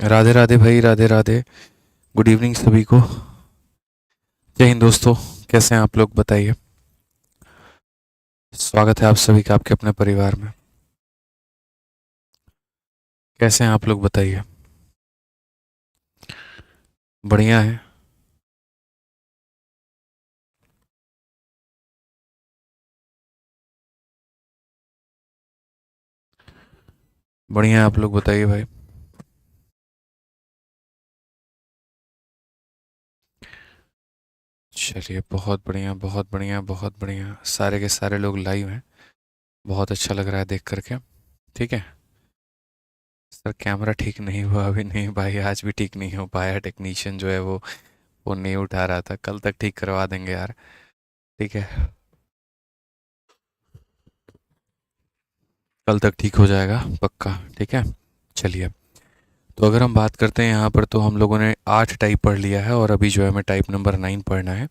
राधे राधे भाई, Radhe Radhe. Good evening सभी को। जय हिंद दोस्तों। कैसे हैं आप लोग, बताइए। स्वागत है आप सभी का आपके अपने परिवार में। कैसे हैं आप लोग, बताइए। बढ़िया है। बढ़िया है, आप लोग बताइए भाई। चलिए, बहुत बढ़िया बहुत बढ़िया बहुत बढ़िया, सारे के सारे लोग लाइव हैं। बहुत अच्छा लग रहा है देख करके। ठीक है। सर कैमरा ठीक नहीं हुआ अभी, नहीं भाई, आज भी ठीक नहीं हो पाया। टेक्नीशियन जो है वो नहीं उठा रहा था। कल तक ठीक करवा देंगे यार। ठीक है। कल तक ठीक हो जाएगा पक्का। ठीक है। चलिए। तो अगर हम बात करते हैं यहाँ पर, तो हम लोगों ने 8 टाइप पढ़ लिया है और अभी जो है हमें टाइप नंबर 9 पढ़ना है।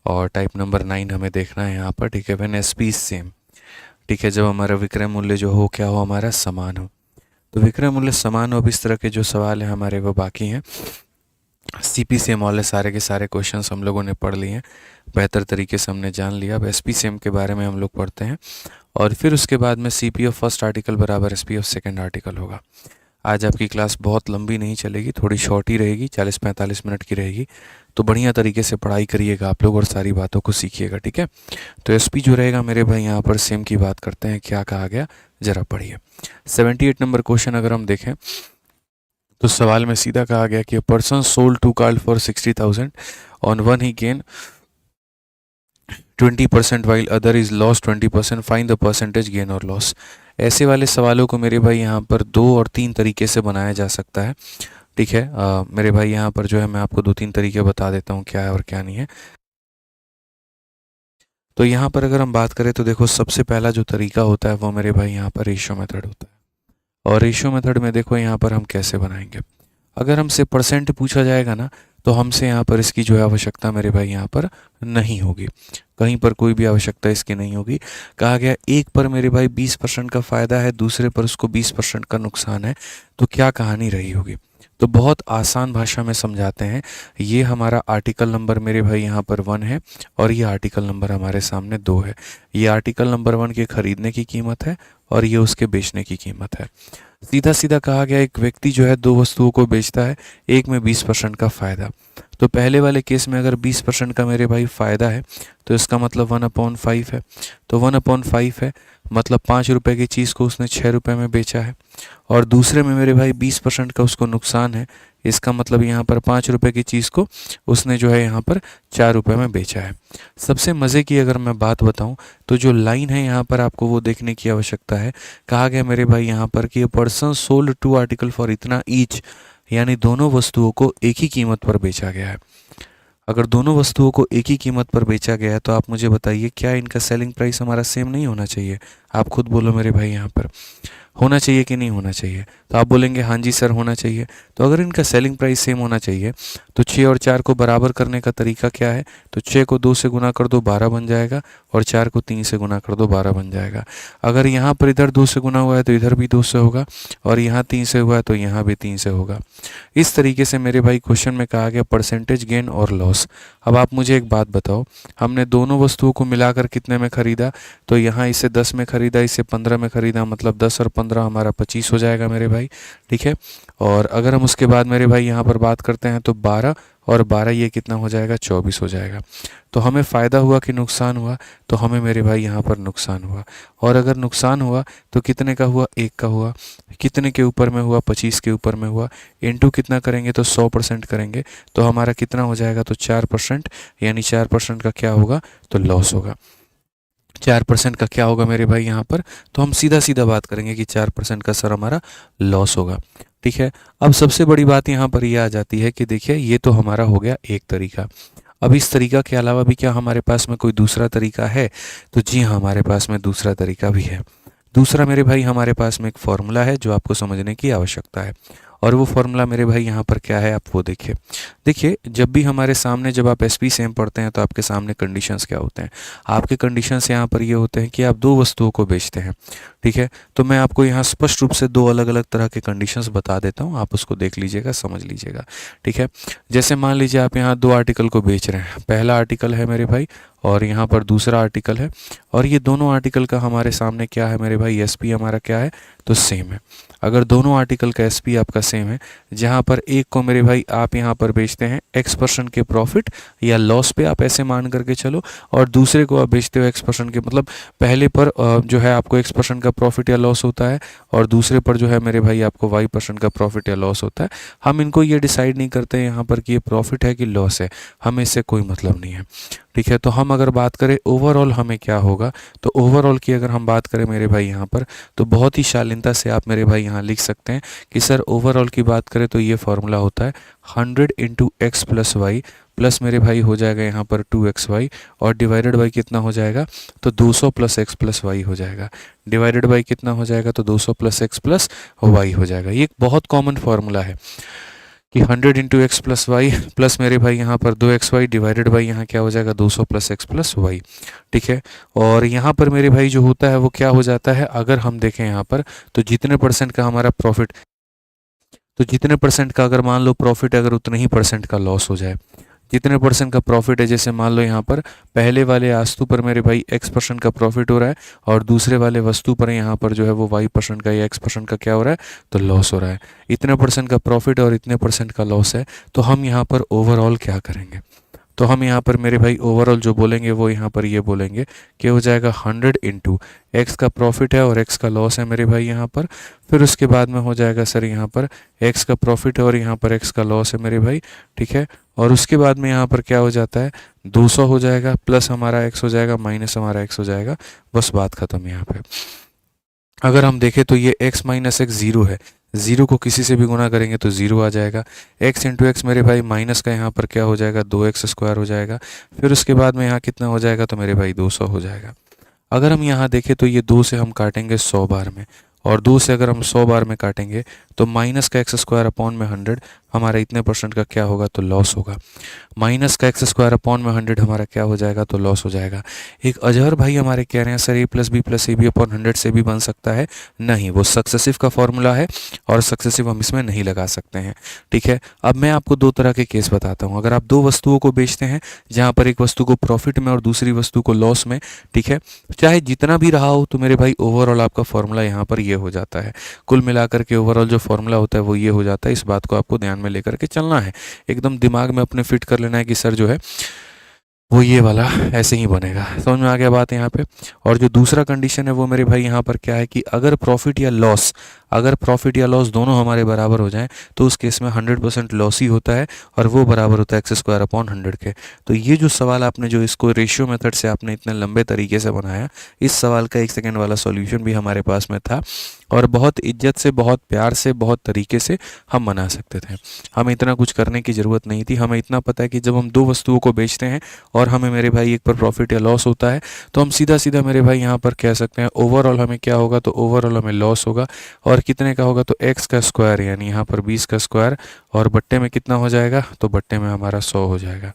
और टाइप नंबर 9 हमें देखना है यहाँ पर। ठीक है। When SP is same. ठीक है। जब हमारा विक्रय मूल्य जो हो, क्या हो, हमारा समान हो। तो विक्रय मूल्य समान हो, अब इस तरह के जो सवाल हैं हमारे वो बाकी हैं। सीपी सेम वाले सारे के सारे क्वेश्चंस हम लोगों ने पढ़ लिए हैं। बेहतर तरीके से हमने जान लिया। अब एसपी सेम के बारे में हम लोग पढ़ते हैं। और फिर उसके बाद में सीपी ऑफ फर्स्ट आर्टिकल बराबर एसपी ऑफ सेकेंड आर्टिकल होगा। आज आपकी क्लास बहुत लंबी नहीं चलेगी, थोड़ी शॉर्ट ही रहेगी, 40-45 मिनट की रहेगी। तो बढ़िया तरीके से पढ़ाई करिएगा आप लोग और सारी बातों को सीखिएगा। ठीक है। तो एसपी जो रहेगा मेरे भाई, यहाँ पर सेम की बात करते हैं, क्या कहा गया जरा पढ़िए। 78 नंबर क्वेश्चन अगर हम देखें, तो सवाल में सीधा कहा गया कि person sold 2 car for 60,000, on one he gain 20% while other is loss 20%, find the percentage gain और लॉस। ऐसे वाले सवालों को मेरे भाई यहाँ पर 2 और 3 तरीके से बनाया जा सकता है। ठीक है। मेरे भाई यहाँ पर जो है मैं आपको 2-3 तरीके बता देता हूँ क्या है और क्या नहीं है। तो यहाँ पर अगर हम बात करें तो देखो, सबसे पहला जो तरीका होता है वो मेरे भाई यहाँ पर रेशियो मेथड होता है। और रेशियो मेथड में देखो यहाँ पर हम कैसे बनाएंगे। अगर हमसे परसेंट पूछा जाएगा ना, तो हमसे यहाँ पर इसकी जो है आवश्यकता मेरे भाई यहाँ पर नहीं होगी। कहीं पर कोई भी आवश्यकता इसकी नहीं होगी। कहा गया एक पर मेरे भाई 20% का फ़ायदा है, दूसरे पर उसको 20% का नुकसान है। तो क्या कहानी रही होगी। तो बहुत आसान भाषा में समझाते हैं। ये हमारा आर्टिकल नंबर मेरे भाई यहाँ पर 1 है और ये आर्टिकल नंबर हमारे सामने 2 है। ये आर्टिकल नंबर 1 के खरीदने की कीमत है और ये उसके बेचने की कीमत है। सीधा सीधा कहा गया, एक व्यक्ति जो है 2 वस्तुओं को बेचता है, एक में 20% का फ़ायदा। तो पहले वाले केस में अगर 20% का मेरे भाई फ़ायदा है, तो इसका मतलब 1/5 है। तो 1/5 है, मतलब 5 रुपए की चीज़ को उसने 6 रुपए में बेचा है। और दूसरे में मेरे भाई 20% का उसको नुकसान है। इसका मतलब यहाँ पर 5 रुपए की चीज़ को उसने जो है यहाँ पर 4 रुपए में बेचा है। सबसे मज़े की अगर मैं बात बताऊँ, तो जो लाइन है यहाँ पर आपको वो देखने की आवश्यकता है। कहा गया मेरे भाई यहाँ पर कि पर्सन सोल्ड 2 आर्टिकल फॉर इतना ईच, यानी दोनों वस्तुओं को एक ही कीमत पर बेचा गया है। अगर दोनों वस्तुओं को एक ही कीमत पर बेचा गया है, तो आप मुझे बताइए, क्या इनका सेलिंग प्राइस हमारा सेम नहीं होना चाहिए। आप खुद बोलो मेरे भाई यहाँ पर, होना चाहिए कि नहीं होना चाहिए। तो आप बोलेंगे हाँ जी सर होना चाहिए। तो अगर इनका सेलिंग प्राइस सेम होना चाहिए, तो 6 और 4 को बराबर करने का तरीका क्या है। तो 6 को 2 से गुना कर दो, 12 बन जाएगा। और 4 को 3 से गुना कर दो, 12 बन जाएगा। अगर यहाँ पर इधर 2 से गुना हुआ है तो इधर भी 2 से होगा, और यहाँ 3 से हुआ है तो यहाँ भी 3 से होगा। इस तरीके से मेरे भाई क्वेश्चन में कहा गया परसेंटेज गेन और लॉस। अब आप मुझे एक बात बताओ, हमने दोनों वस्तुओं को मिलाकर कितने में खरीदा। तो यहाँ इसे 10 में खरीदा, इसे 15 में खरीदा, मतलब 10 और 15 हमारा 25 हो जाएगा मेरे भाई। ठीक है। और अगर हम उसके बाद मेरे भाई यहाँ पर बात करते हैं, तो 12 और 12 ये कितना हो जाएगा, 24 हो जाएगा। तो हमें फ़ायदा हुआ कि नुकसान हुआ। तो हमें मेरे भाई यहाँ पर नुकसान हुआ। और अगर नुकसान हुआ तो कितने का हुआ, 1 का हुआ। कितने के ऊपर में हुआ, 25 के ऊपर में हुआ। इनटू कितना करेंगे, तो 100% करेंगे। तो हमारा कितना हो जाएगा, तो 4%, यानी 4% का क्या होगा, तो लॉस होगा। 4% का क्या होगा मेरे भाई यहाँ पर, तो हम सीधा सीधा बात करेंगे कि 4% का सर हमारा लॉस होगा। ठीक है। अब सबसे बड़ी बात यहाँ पर यह आ जाती है कि देखिए, ये तो हमारा हो गया एक तरीका। अब इस तरीका के अलावा भी क्या हमारे पास में कोई दूसरा तरीका है। तो जी हाँ, हमारे पास में दूसरा तरीका भी है। दूसरा मेरे भाई, हमारे पास में एक फॉर्मूला है जो आपको समझने की आवश्यकता है। और वो फॉर्मूला मेरे भाई यहाँ पर क्या है, आप वो देखिए। देखिए, जब भी हमारे सामने, जब आप एसपी सेम पढ़ते हैं, तो आपके सामने कंडीशंस क्या होते हैं। आपके कंडीशंस यहाँ पर ये होते हैं कि आप 2 वस्तुओं को बेचते हैं। ठीक है, तो मैं आपको यहाँ स्पष्ट रूप से दो अलग अलग तरह के कंडीशंस बता देता हूँ, आप उसको देख लीजिएगा, समझ लीजिएगा। ठीक है, जैसे मान लीजिए आप यहाँ दो आर्टिकल को बेच रहे हैं, पहला आर्टिकल है मेरे भाई और यहाँ पर दूसरा आर्टिकल है, और ये दोनों आर्टिकल का हमारे सामने क्या है मेरे भाई, एसपी हमारा क्या है, तो सेम है। अगर दोनों आर्टिकल का एसपी आपका सेम है, जहाँ पर एक को मेरे भाई आप यहाँ पर बेचते हैं X% के प्रॉफिट या लॉस पे, आप ऐसे मान करके चलो, और दूसरे को आप बेचते हो X% के, मतलब पहले पर जो है आपको X% का प्रॉफिट या लॉस होता है और दूसरे पर जो है मेरे भाई आपको Y% का प्रॉफिट या लॉस होता है। हम इनको ये डिसाइड नहीं करते हैं यहाँ पर कि ये प्रॉफिट है कि लॉस है, हमें इससे कोई मतलब नहीं है। ठीक है, तो हम अगर बात करें ओवरऑल हमें क्या होगा, तो ओवरऑल की अगर हम बात करें मेरे भाई यहाँ पर, तो बहुत ही शालीनता से आप मेरे भाई यहाँ लिख सकते हैं कि सर ओवरऑल की बात करें तो ये फॉर्मूला होता है 100 into x plus y plus मेरे भाई हो जाएगा यहाँ पर 2xy और डिवाइडेड बाई कितना हो जाएगा, तो 200 प्लस एक्स प्लस वाई हो जाएगा, डिवाइडेड बाई कितना हो जाएगा, तो 200 प्लस एक्स प्लस वाई हो जाएगा। ये एक बहुत कॉमन फार्मूला है कि 100 into x plus y plus मेरे भाई यहाँ पर 2xy डिवाइडेड बाई यहाँ क्या हो जाएगा, 200 प्लस एक्स प्लस वाई। ठीक है, और यहाँ पर मेरे भाई जो होता है वो क्या हो जाता है, अगर हम देखें यहाँ पर, तो जितने परसेंट का हमारा प्रॉफिट, तो जितने परसेंट का अगर मान लो प्रॉफिट है, अगर उतने ही परसेंट का लॉस हो जाए, जितने परसेंट का प्रॉफिट है, जैसे मान लो यहाँ पर पहले वाले वस्तु पर मेरे भाई X% का प्रॉफिट हो रहा है और दूसरे वाले वस्तु पर यहाँ पर जो है वो Y% का या X% का क्या हो रहा है, तो लॉस हो रहा है। इतने परसेंट का प्रॉफिट और इतने परसेंट का लॉस है, तो हम यहाँ पर ओवरऑल क्या करेंगे, तो हम यहाँ पर मेरे भाई ओवरऑल जो बोलेंगे वो यहाँ पर ये बोलेंगे कि हो जाएगा 100 इंटू एक्स का प्रॉफिट है और एक्स का लॉस है मेरे भाई यहाँ पर, फिर उसके बाद में हो जाएगा सर यहाँ पर एक्स का प्रॉफिट है और यहाँ पर एक्स का लॉस है मेरे भाई। ठीक है, और उसके बाद में यहाँ पर क्या हो जाता है, 200 हो जाएगा प्लस हमारा एक्स हो जाएगा माइनस हमारा एक्स हो जाएगा, बस बात खत्म यहाँ पे। अगर हम देखें तो ये x माइनस एक्स ज़ीरो है, ज़ीरो को किसी से भी गुना करेंगे तो ज़ीरो आ जाएगा, x इंटू एक्स मेरे भाई माइनस का यहाँ पर क्या हो जाएगा, 2x स्क्वायर हो जाएगा, फिर उसके बाद में यहाँ कितना हो जाएगा, तो मेरे भाई 200 हो जाएगा। अगर हम यहाँ देखें तो ये 2 से हम काटेंगे 100 बार में, और 2 से अगर हम 100 बार में काटेंगे तो माइनस का एक्स स्क्वायर अपॉन में 100 हमारा इतने परसेंट का क्या होगा, तो लॉस होगा। माइनस का एक्स स्क्वायर अपॉन में 100 हमारा क्या हो जाएगा, तो लॉस हो जाएगा। एक अजहर भाई हमारे कह रहे हैं सर a बी अपॉन 100 से भी बन सकता है, नहीं, वो सक्सेसिव का फॉर्मूला है और सक्सेसिव हम इसमें नहीं लगा सकते हैं। ठीक है, अब मैं आपको दो तरह के केस बताता हूँ। अगर आप दो वस्तुओं को बेचते हैं जहाँ पर एक वस्तु को प्रॉफिट में और दूसरी वस्तु को लॉस में, ठीक है, चाहे जितना भी रहा हो, तो मेरे भाई ओवरऑल आपका फॉर्मूला यहाँ पर ये हो जाता है, कुल मिलाकर के ओवरऑल जो फॉर्मूला होता है वो ये हो जाता है। इस बात को आपको ध्यान में लेकर के चलना है, एकदम दिमाग में अपने फिट कर लेना है कि सर जो है वो ये वाला ऐसे ही बनेगा। समझ में आ गया बात यहाँ पे। और जो दूसरा कंडीशन है वो मेरे भाई यहाँ पर क्या है कि अगर प्रॉफिट या लॉस, अगर प्रॉफिट या लॉस दोनों हमारे बराबर हो जाएं तो उस केस में 100% लॉस ही होता है और वो बराबर होता है एक्स स्क्वायर अपॉन 100 के। तो ये जो सवाल आपने जो इसको रेशियो मेथड से आपने इतने लंबे तरीके से बनाया, इस सवाल का 1 सेकेंड वाला सॉल्यूशन भी हमारे पास में था और बहुत इज्जत से, बहुत प्यार से, बहुत तरीके से हम बना सकते थे। हमें इतना कुछ करने की ज़रूरत नहीं थी। हमें इतना पता है कि जब हम दो वस्तुओं को बेचते हैं और हमें मेरे भाई एक पर प्रॉफिट या लॉस होता है तो हम सीधा सीधा मेरे भाई यहाँ पर कह सकते हैं ओवरऑल हमें क्या होगा, तो ओवरऑल हमें लॉस होगा और कितने का होगा, तो एक्स का स्क्वायर यानी यहाँ पर 20 का स्क्वायर और बट्टे में कितना हो जाएगा, तो बट्टे में हमारा 100 हो जाएगा।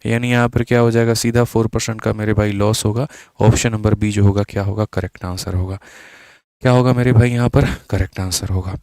यानी यहाँ पर क्या हो जाएगा, सीधा 4% का मेरे भाई लॉस होगा। ऑप्शन नंबर बी जो होगा क्या होगा, करेक्ट आंसर होगा। क्या होगा मेरे भाई यहाँ पर, करेक्ट आंसर होगा।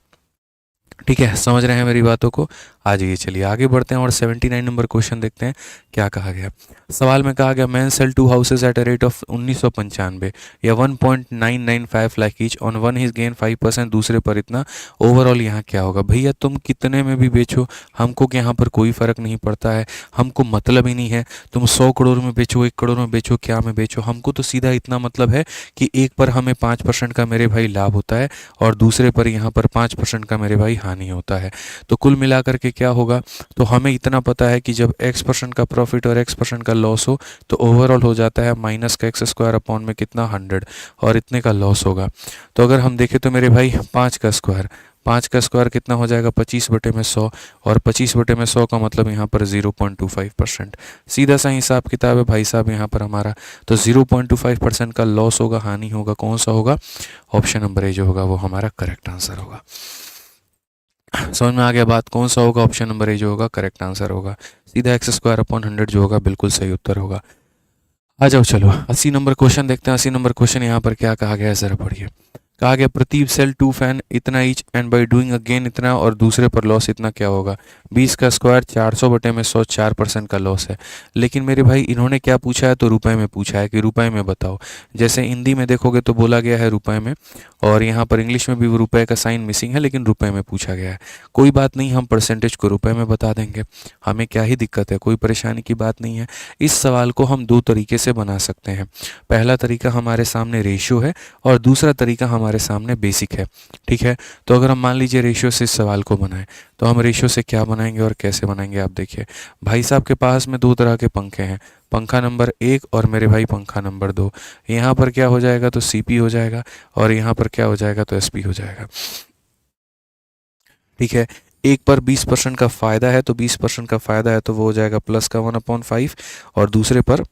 ठीक है, समझ रहे हैं मेरी बातों को। आ जाइए, चलिए आगे बढ़ते हैं और 79 नंबर क्वेश्चन देखते हैं क्या कहा गया। सवाल में कहा गया man sell 2 houses at a rate of 1995 या 1.995 lakh each, on one his gain 5%, दूसरे पर इतना, ओवरऑल यहाँ क्या होगा। भैया तुम कितने में भी बेचो, हमको यहाँ पर कोई फ़र्क नहीं पड़ता है, हमको मतलब ही नहीं है तुम 100 करोड़ में बेचो, 1 करोड़ में बेचो, क्या में बेचो, हमको तो सीधा इतना मतलब है कि एक पर हमें 5% का मेरे भाई लाभ होता है और दूसरे पर यहाँ पर 5% का मेरे भाई हानि होता है। तो कुल मिलाकर के क्या होगा, तो हमें इतना पता है कि जब x% का प्रॉफिट और x% का लॉस हो तो ओवरऑल हो जाता है माइनस का एक्स स्क्वायर अपॉन में कितना 100 और इतने का लॉस होगा। तो अगर हम देखें तो मेरे भाई 5 का स्क्वायर कितना हो जाएगा, 25/100 और 25/100 का मतलब यहाँ पर 0.25%। सीधा सा हिसाब किताब है भाई साहब यहाँ पर हमारा। तो 0.25% का लॉस होगा, हानि होगा, कौन सा होगा, ऑप्शन नंबर ए जो होगा वो हमारा करेक्ट आंसर होगा। समझ में आ गया बात, कौन सा होगा, ऑप्शन नंबर ए जो होगा करेक्ट आंसर होगा। सीधा एक्स स्क्वायर अपॉन 100 जो होगा बिल्कुल सही उत्तर होगा। आ जाओ चलो 80 नंबर क्वेश्चन देखते हैं। 80 नंबर क्वेश्चन यहाँ पर क्या कहा गया है, जरा पढ़िए। कहा गया प्रति सेल 2 फैन इतना each and by doing again इतना, और दूसरे पर लॉस इतना, क्या होगा 20 का स्क्वायर 400 बटे में 100, 4% का लॉस है। लेकिन मेरे भाई इन्होंने क्या पूछा है, तो रुपए में पूछा है कि रुपए में बताओ। जैसे हिंदी में देखोगे तो बोला गया है रुपए में, और यहाँ पर इंग्लिश में भी वो रुपए का साइन मिसिंग है, लेकिन रुपए में पूछा गया है। कोई बात नहीं, हम परसेंटेज को रुपए में बता देंगे, हमें क्या ही दिक्कत है, कोई परेशानी की बात नहीं है। इस सवाल को हम दो तरीके से बना सकते हैं। पहला तरीका हमारे सामने रेशियो है और दूसरा तरीका हमारे सामने बेसिक है। ठीक है, तो अगर हम मान लीजिए रेशियो से इस सवाल को बनाएं, तो हम रेशियो से क्या बनाएंगे और कैसे बनाएंगे, आप देखिए। भाई साहब के पास में दो तरह के पंखे हैं, पंखा नंबर 1 और मेरे भाई पंखा नंबर 2। यहाँ पर क्या हो जाएगा, तो सीपी हो जाएगा, और यहाँ पर क्या हो जाएगा, तो एसपी हो जाएगा। ठीक है, एक पर 20% का फ़ायदा है, तो 20% का फ़ायदा है तो वो हो जाएगा प्लस का 1/5, और दूसरे पर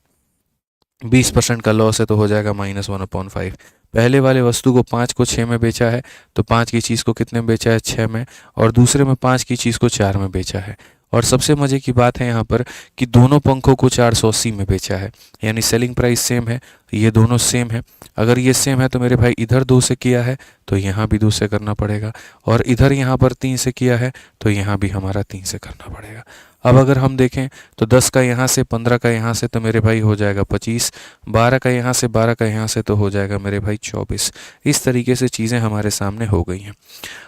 20% का लॉस है तो हो जाएगा -1/5। पहले वाले वस्तु को 5 को 6 में बेचा है, तो 5 की चीज़ को कितने में बेचा है, 6 में, और दूसरे में 5 की चीज़ को 4 में बेचा है। और सबसे मज़े की बात है यहाँ पर कि दोनों पंखों को 480 में बेचा है, यानी सेलिंग प्राइस सेम है, ये दोनों सेम है। अगर ये सेम है तो मेरे भाई इधर 2 से किया है तो यहाँ भी 2 से करना पड़ेगा, और इधर यहाँ पर 3 से किया है तो यहाँ भी हमारा 3 से करना पड़ेगा। अब अगर हम देखें तो 10 का यहाँ से, 15 का यहाँ से, तो मेरे भाई हो जाएगा 25, 12 का यहाँ से, 12 का यहाँ से, तो हो जाएगा मेरे भाई 24। इस तरीके से चीज़ें हमारे सामने हो गई हैं।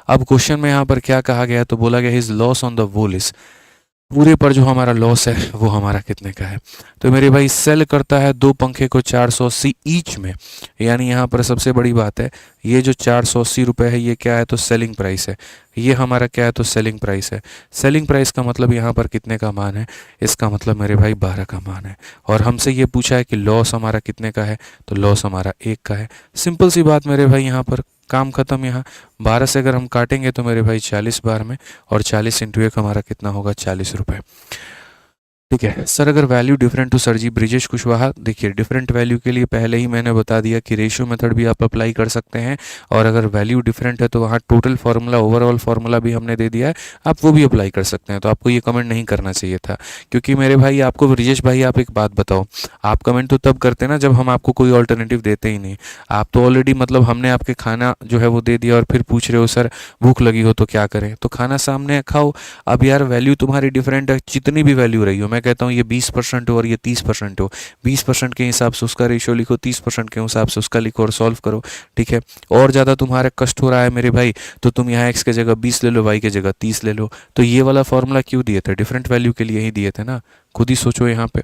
अब क्वेश्चन में यहाँ पर क्या कहा गया, तो बोला गया his loss on the whole is, पूरे पर जो हमारा लॉस है वो हमारा कितने का है। तो मेरे भाई सेल करता है 2 पंखे को 480 ईच में, यानी यहाँ पर सबसे बड़ी बात है, ये जो 480 रुपये है ये क्या है, तो सेलिंग प्राइस है। ये हमारा क्या है, तो सेलिंग प्राइस है। सेलिंग प्राइस का मतलब यहाँ पर कितने का मान है, इसका मतलब मेरे भाई 12 का मान है। और हमसे ये पूछा है कि लॉस हमारा कितने का है, तो लॉस हमारा 1 का है। सिंपल सी बात मेरे भाई, यहाँ पर काम खत्म। यहाँ 12 से अगर हम काटेंगे तो मेरे भाई 40 बार में, और 40 इंटू 1 हमारा कितना होगा, 40 रुपये। ठीक है सर, अगर वैल्यू डिफरेंट टू सर जी ब्रिजेश कुशवाहा, देखिए डिफरेंट वैल्यू के लिए पहले ही मैंने बता दिया कि रेशियो मेथड भी आप अप्लाई कर सकते हैं, और अगर वैल्यू डिफरेंट है तो वहाँ टोटल फार्मूला, ओवरऑल फार्मूला भी हमने दे दिया है, आप वो भी अप्लाई कर सकते हैं। तो आपको ये कमेंट नहीं करना चाहिए था, क्योंकि मेरे भाई आपको, ब्रिजेश भाई आप एक बात बताओ, आप कमेंट तो तब करते हैं ना जब हम आपको कोई ऑल्टरनेटिव देते ही नहीं। आप तो ऑलरेडी मतलब हमने आपके खाना जो है वो दे दिया, और फिर पूछ रहे हो सर भूख लगी हो तो क्या करें, तो खाना सामने खाओ। अब यार वैल्यू तुम्हारी डिफरेंट है, जितनी भी वैल्यू रही हो, मैं कहता हूँ ये 20% हो और ये 30% हो, 20% के हिसाब से उसका रेशियो लिखो, 30% के हिसाब से उसका लिखो और सॉल्व करो। ठीक है, और ज़्यादा तुम्हारा कष्ट हो रहा है मेरे भाई, तो तुम यहाँ x के जगह 20 ले लो, y के जगह 30 ले लो। तो ये वाला फॉर्मूला क्यों दिए थे, डिफरेंट वैल्यू के लिए ही दिए थे ना, खुद ही सोचो यहाँ पे।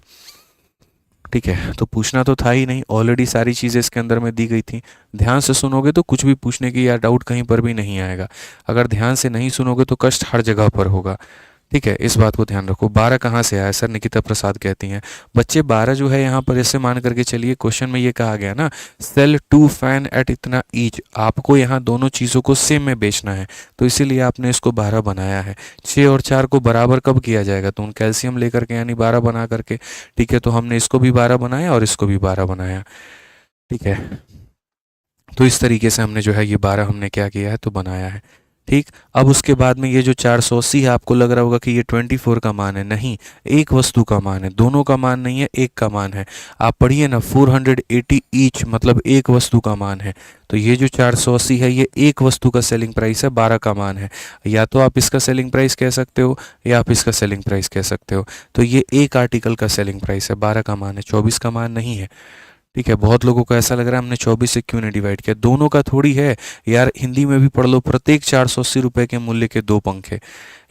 ठीक है, तो पूछना तो था ही नहीं, ऑलरेडी सारी चीज़ें इसके अंदर में दी गई थी। ध्यान से सुनोगे तो कुछ भी पूछने की या डाउट कहीं पर भी नहीं आएगा, अगर ध्यान से नहीं सुनोगे तो कष्ट हर जगह पर होगा। ठीक है, इस बात को ध्यान रखो। 12 कहाँ से आया सर, निकिता प्रसाद कहती हैं। बच्चे 12 जो है यहाँ पर ऐसे मान करके चलिए, क्वेश्चन में ये कहा गया ना सेल 2 फैन एट इतना ईच, आपको यहाँ दोनों चीज़ों को सेम में बेचना है, तो इसीलिए आपने इसको 12 बनाया है। 6 और 4 को बराबर कब किया जाएगा, तो उन कैल्शियम लेकर के यानी 12 बना करके। ठीक है, तो हमने इसको भी 12 बनाया और इसको भी 12 बनाया। ठीक है, तो इस तरीके से हमने जो है ये 12 हमने क्या किया है, तो बनाया है। ठीक, अब उसके बाद में ये जो 480 है, आपको लग रहा होगा कि ये 24 का मान है, नहीं, एक वस्तु का मान है, दोनों का मान नहीं है, एक का मान है। आप पढ़िए ना, 480 ईच मतलब एक वस्तु का मान है। तो ये जो 480 है ये एक वस्तु का सेलिंग प्राइस है, 12 का मान है। या तो आप इसका सेलिंग प्राइस कह सकते हो या आप इसका सेलिंग प्राइस कह सकते हो। तो ये एक आर्टिकल का सेलिंग प्राइस है, 12 का मान है, 24 का मान नहीं है। ठीक है, बहुत लोगों को ऐसा लग रहा है हमने 24 से क्यों नहीं डिवाइड किया, दोनों का थोड़ी है यार, हिंदी में भी पढ़ लो, प्रत्येक 480 रुपये के मूल्य के 2 पंखे।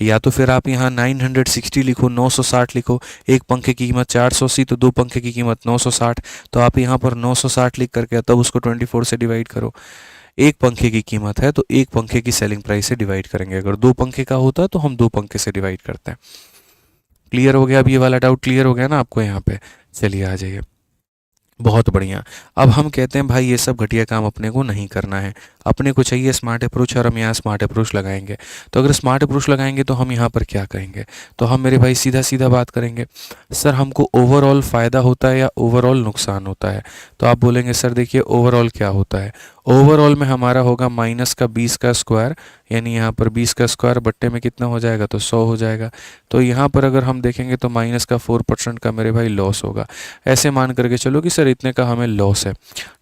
या तो फिर आप यहाँ 960 लिखो, 960 लिखो, एक पंखे की कीमत 480 तो 2 पंखे की कीमत 960, तो आप यहाँ पर 960 लिख करके तब उसको 24 से डिवाइड करो। एक पंखे की कीमत है तो एक पंखे की सेलिंग प्राइस से डिवाइड करेंगे, अगर 2 पंखे का होता तो हम 2 पंखे से डिवाइड करते हैं। क्लियर हो गया, अब ये वाला डाउट क्लियर हो गया ना आपको यहाँ पे। चलिए आ जाइए, बहुत बढ़िया। अब हम कहते हैं भाई ये सब घटिया काम अपने को नहीं करना है, अपने को चाहिए स्मार्ट अप्रोच, और हम यहाँ स्मार्ट अप्रोच लगाएंगे। तो अगर स्मार्ट अप्रोच लगाएंगे तो हम यहाँ पर क्या करेंगे, तो हम मेरे भाई सीधा सीधा बात करेंगे, सर हमको ओवरऑल फ़ायदा होता है या ओवरऑल नुकसान होता है। तो आप बोलेंगे सर देखिए ओवरऑल क्या होता है, ओवरऑल में हमारा होगा माइनस का 20 का स्क्वायर, यानी यहाँ पर 20 का स्क्वायर बट्टे में कितना हो जाएगा, तो 100 हो जाएगा। तो यहाँ पर अगर हम देखेंगे तो माइनस का 4% का मेरे भाई लॉस होगा। ऐसे मान करके चलो कि सर इतने का हमें लॉस है,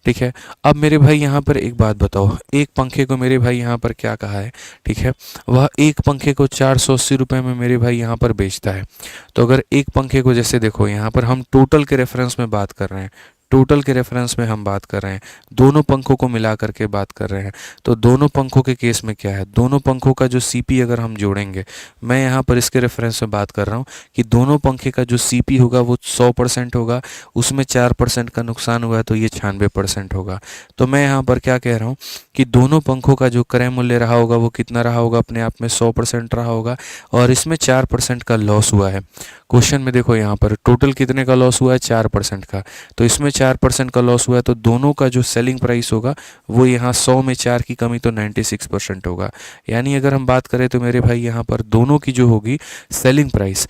ठीक है। अब मेरे भाई यहाँ पर एक बात बताओ, एक पंखे को मेरे भाई यहाँ पर क्या कहा है, ठीक है, वह एक पंखे को 480 रुपये में मेरे भाई यहाँ पर बेचता है। तो अगर एक पंखे को, जैसे देखो यहाँ पर हम टोटल के रेफरेंस में बात कर रहे हैं, टोटल के रेफरेंस में हम बात कर रहे हैं, दोनों पंखों को मिला करके बात कर रहे हैं। तो दोनों पंखों के केस में क्या है, दोनों पंखों का जो सीपी अगर हम जोड़ेंगे, मैं यहाँ पर इसके रेफरेंस में बात कर रहा हूँ कि दोनों पंखे का जो सीपी होगा वो 100% होगा, उसमें 4% का नुकसान हुआ है तो ये 96% होगा। तो मैं यहाँ पर क्या कह रहा हूँ कि दोनों पंखों का जो क्रय मूल्य रहा होगा वो कितना रहा होगा, अपने आप में 100% रहा होगा, और इसमें 4% का लॉस हुआ है। क्वेश्चन में देखो यहाँ पर टोटल कितने का लॉस हुआ है, 4% का। तो इसमें 4% का लॉस हुआ है, तो दोनों का जो सेलिंग प्राइस होगा वो यहाँ 100 में 4 की कमी तो 96% होगा। यानी अगर हम बात करें तो मेरे भाई यहाँ पर दोनों की जो होगी सेलिंग प्राइस,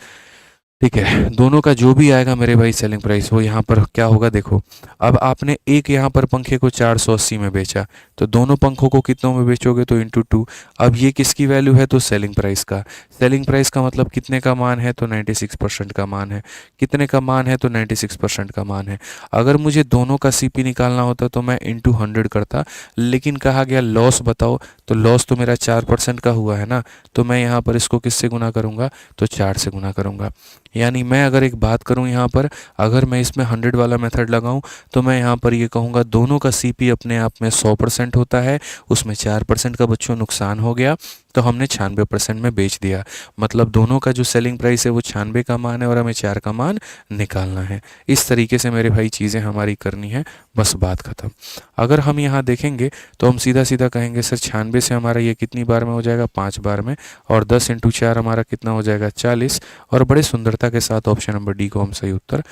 ठीक है, दोनों का जो भी आएगा मेरे भाई सेलिंग प्राइस, वो यहाँ पर क्या होगा, देखो अब आपने एक यहाँ पर पंखे को 480 में बेचा, तो दोनों पंखों को कितनों में बेचोगे, तो इंटू 2। अब ये किसकी वैल्यू है, तो सेलिंग प्राइस का। सेलिंग प्राइस का मतलब कितने का मान है, तो 96% का मान है। कितने का मान है, तो 96% का मान है। अगर मुझे दोनों का सीपी निकालना होता तो मैं इंटू 100 करता, लेकिन कहा गया लॉस बताओ, तो लॉस तो मेरा 4% का हुआ है ना, तो मैं यहाँ पर इसको किससे गुना करूँगा, तो 4 से गुना करूँगा। यानी मैं अगर एक बात करूं यहाँ पर, अगर मैं इसमें 100 वाला मेथड लगाऊं तो मैं यहाँ पर ये कहूँगा दोनों का सीपी अपने आप में 100% होता है, उसमें 4% का बच्चों नुकसान हो गया, तो हमने 96% में बेच दिया। मतलब दोनों का जो सेलिंग प्राइस है वो 96 का मान है और हमें 4 का मान निकालना है। इस तरीके से मेरे भाई चीज़ें हमारी करनी है, बस बात ख़त्म। अगर हम यहाँ देखेंगे तो हम सीधा सीधा कहेंगे सर 96 से हमारा ये कितनी बार में हो जाएगा, 5 बार में, और 10 इंटू 4 हमारा कितना हो जाएगा, 40। और बड़े सुंदरता के साथ ऑप्शन नंबर डी को हम सही उत्तर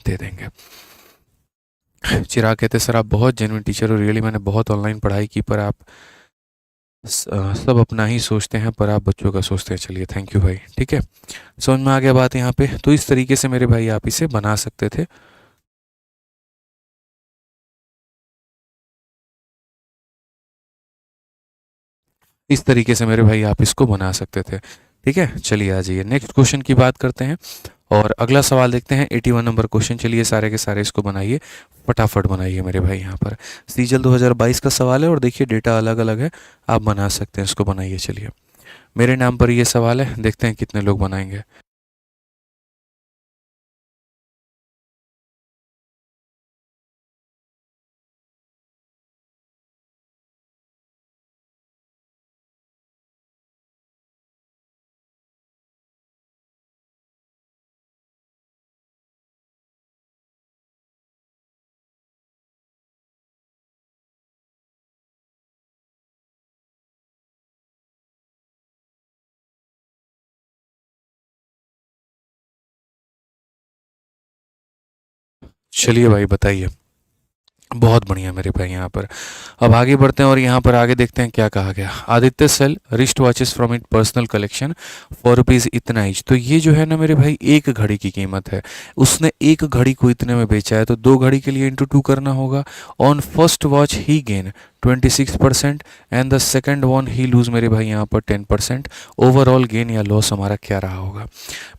दे देंगे। चिराग कहते सर आप बहुत जेन्युइन टीचर हो, रियली मैंने बहुत ऑनलाइन पढ़ाई की, पर आप सब अपना ही सोचते हैं पर आप बच्चों का सोचते हैं। चलिए थैंक यू भाई, ठीक है, समझ में आ गया बात यहाँ पे। तो इस तरीके से मेरे भाई आप इसे बना सकते थे। इस तरीके से मेरे भाई आप इसको बना सकते थे, ठीक है। चलिए आ जाइए नेक्स्ट क्वेश्चन की बात करते हैं और अगला सवाल देखते हैं 81 नंबर क्वेश्चन। चलिए सारे के सारे इसको बनाइए, फटाफट बनाइए मेरे भाई। यहाँ पर सीजल 2022 का सवाल है और देखिए डेटा अलग अलग है, आप बना सकते हैं, इसको बनाइए। चलिए मेरे नाम पर ये सवाल है, देखते हैं कितने लोग बनाएंगे। चलिए भाई बताइए, बहुत बढ़िया मेरे भाई। यहाँ पर अब आगे बढ़ते हैं और यहाँ पर आगे देखते हैं क्या कहा गया। Aditya sell wrist watches from it personal collection for rupees इतना ईच। तो ये जो है ना मेरे भाई एक घड़ी की कीमत है, उसने एक घड़ी को इतने में बेचा है, तो दो घड़ी के लिए इंटू 2 करना होगा। On first watch he gain 26% and the second one he lose मेरे भाई यहाँ पर 10%। ओवरऑल गेन या लॉस हमारा क्या रहा होगा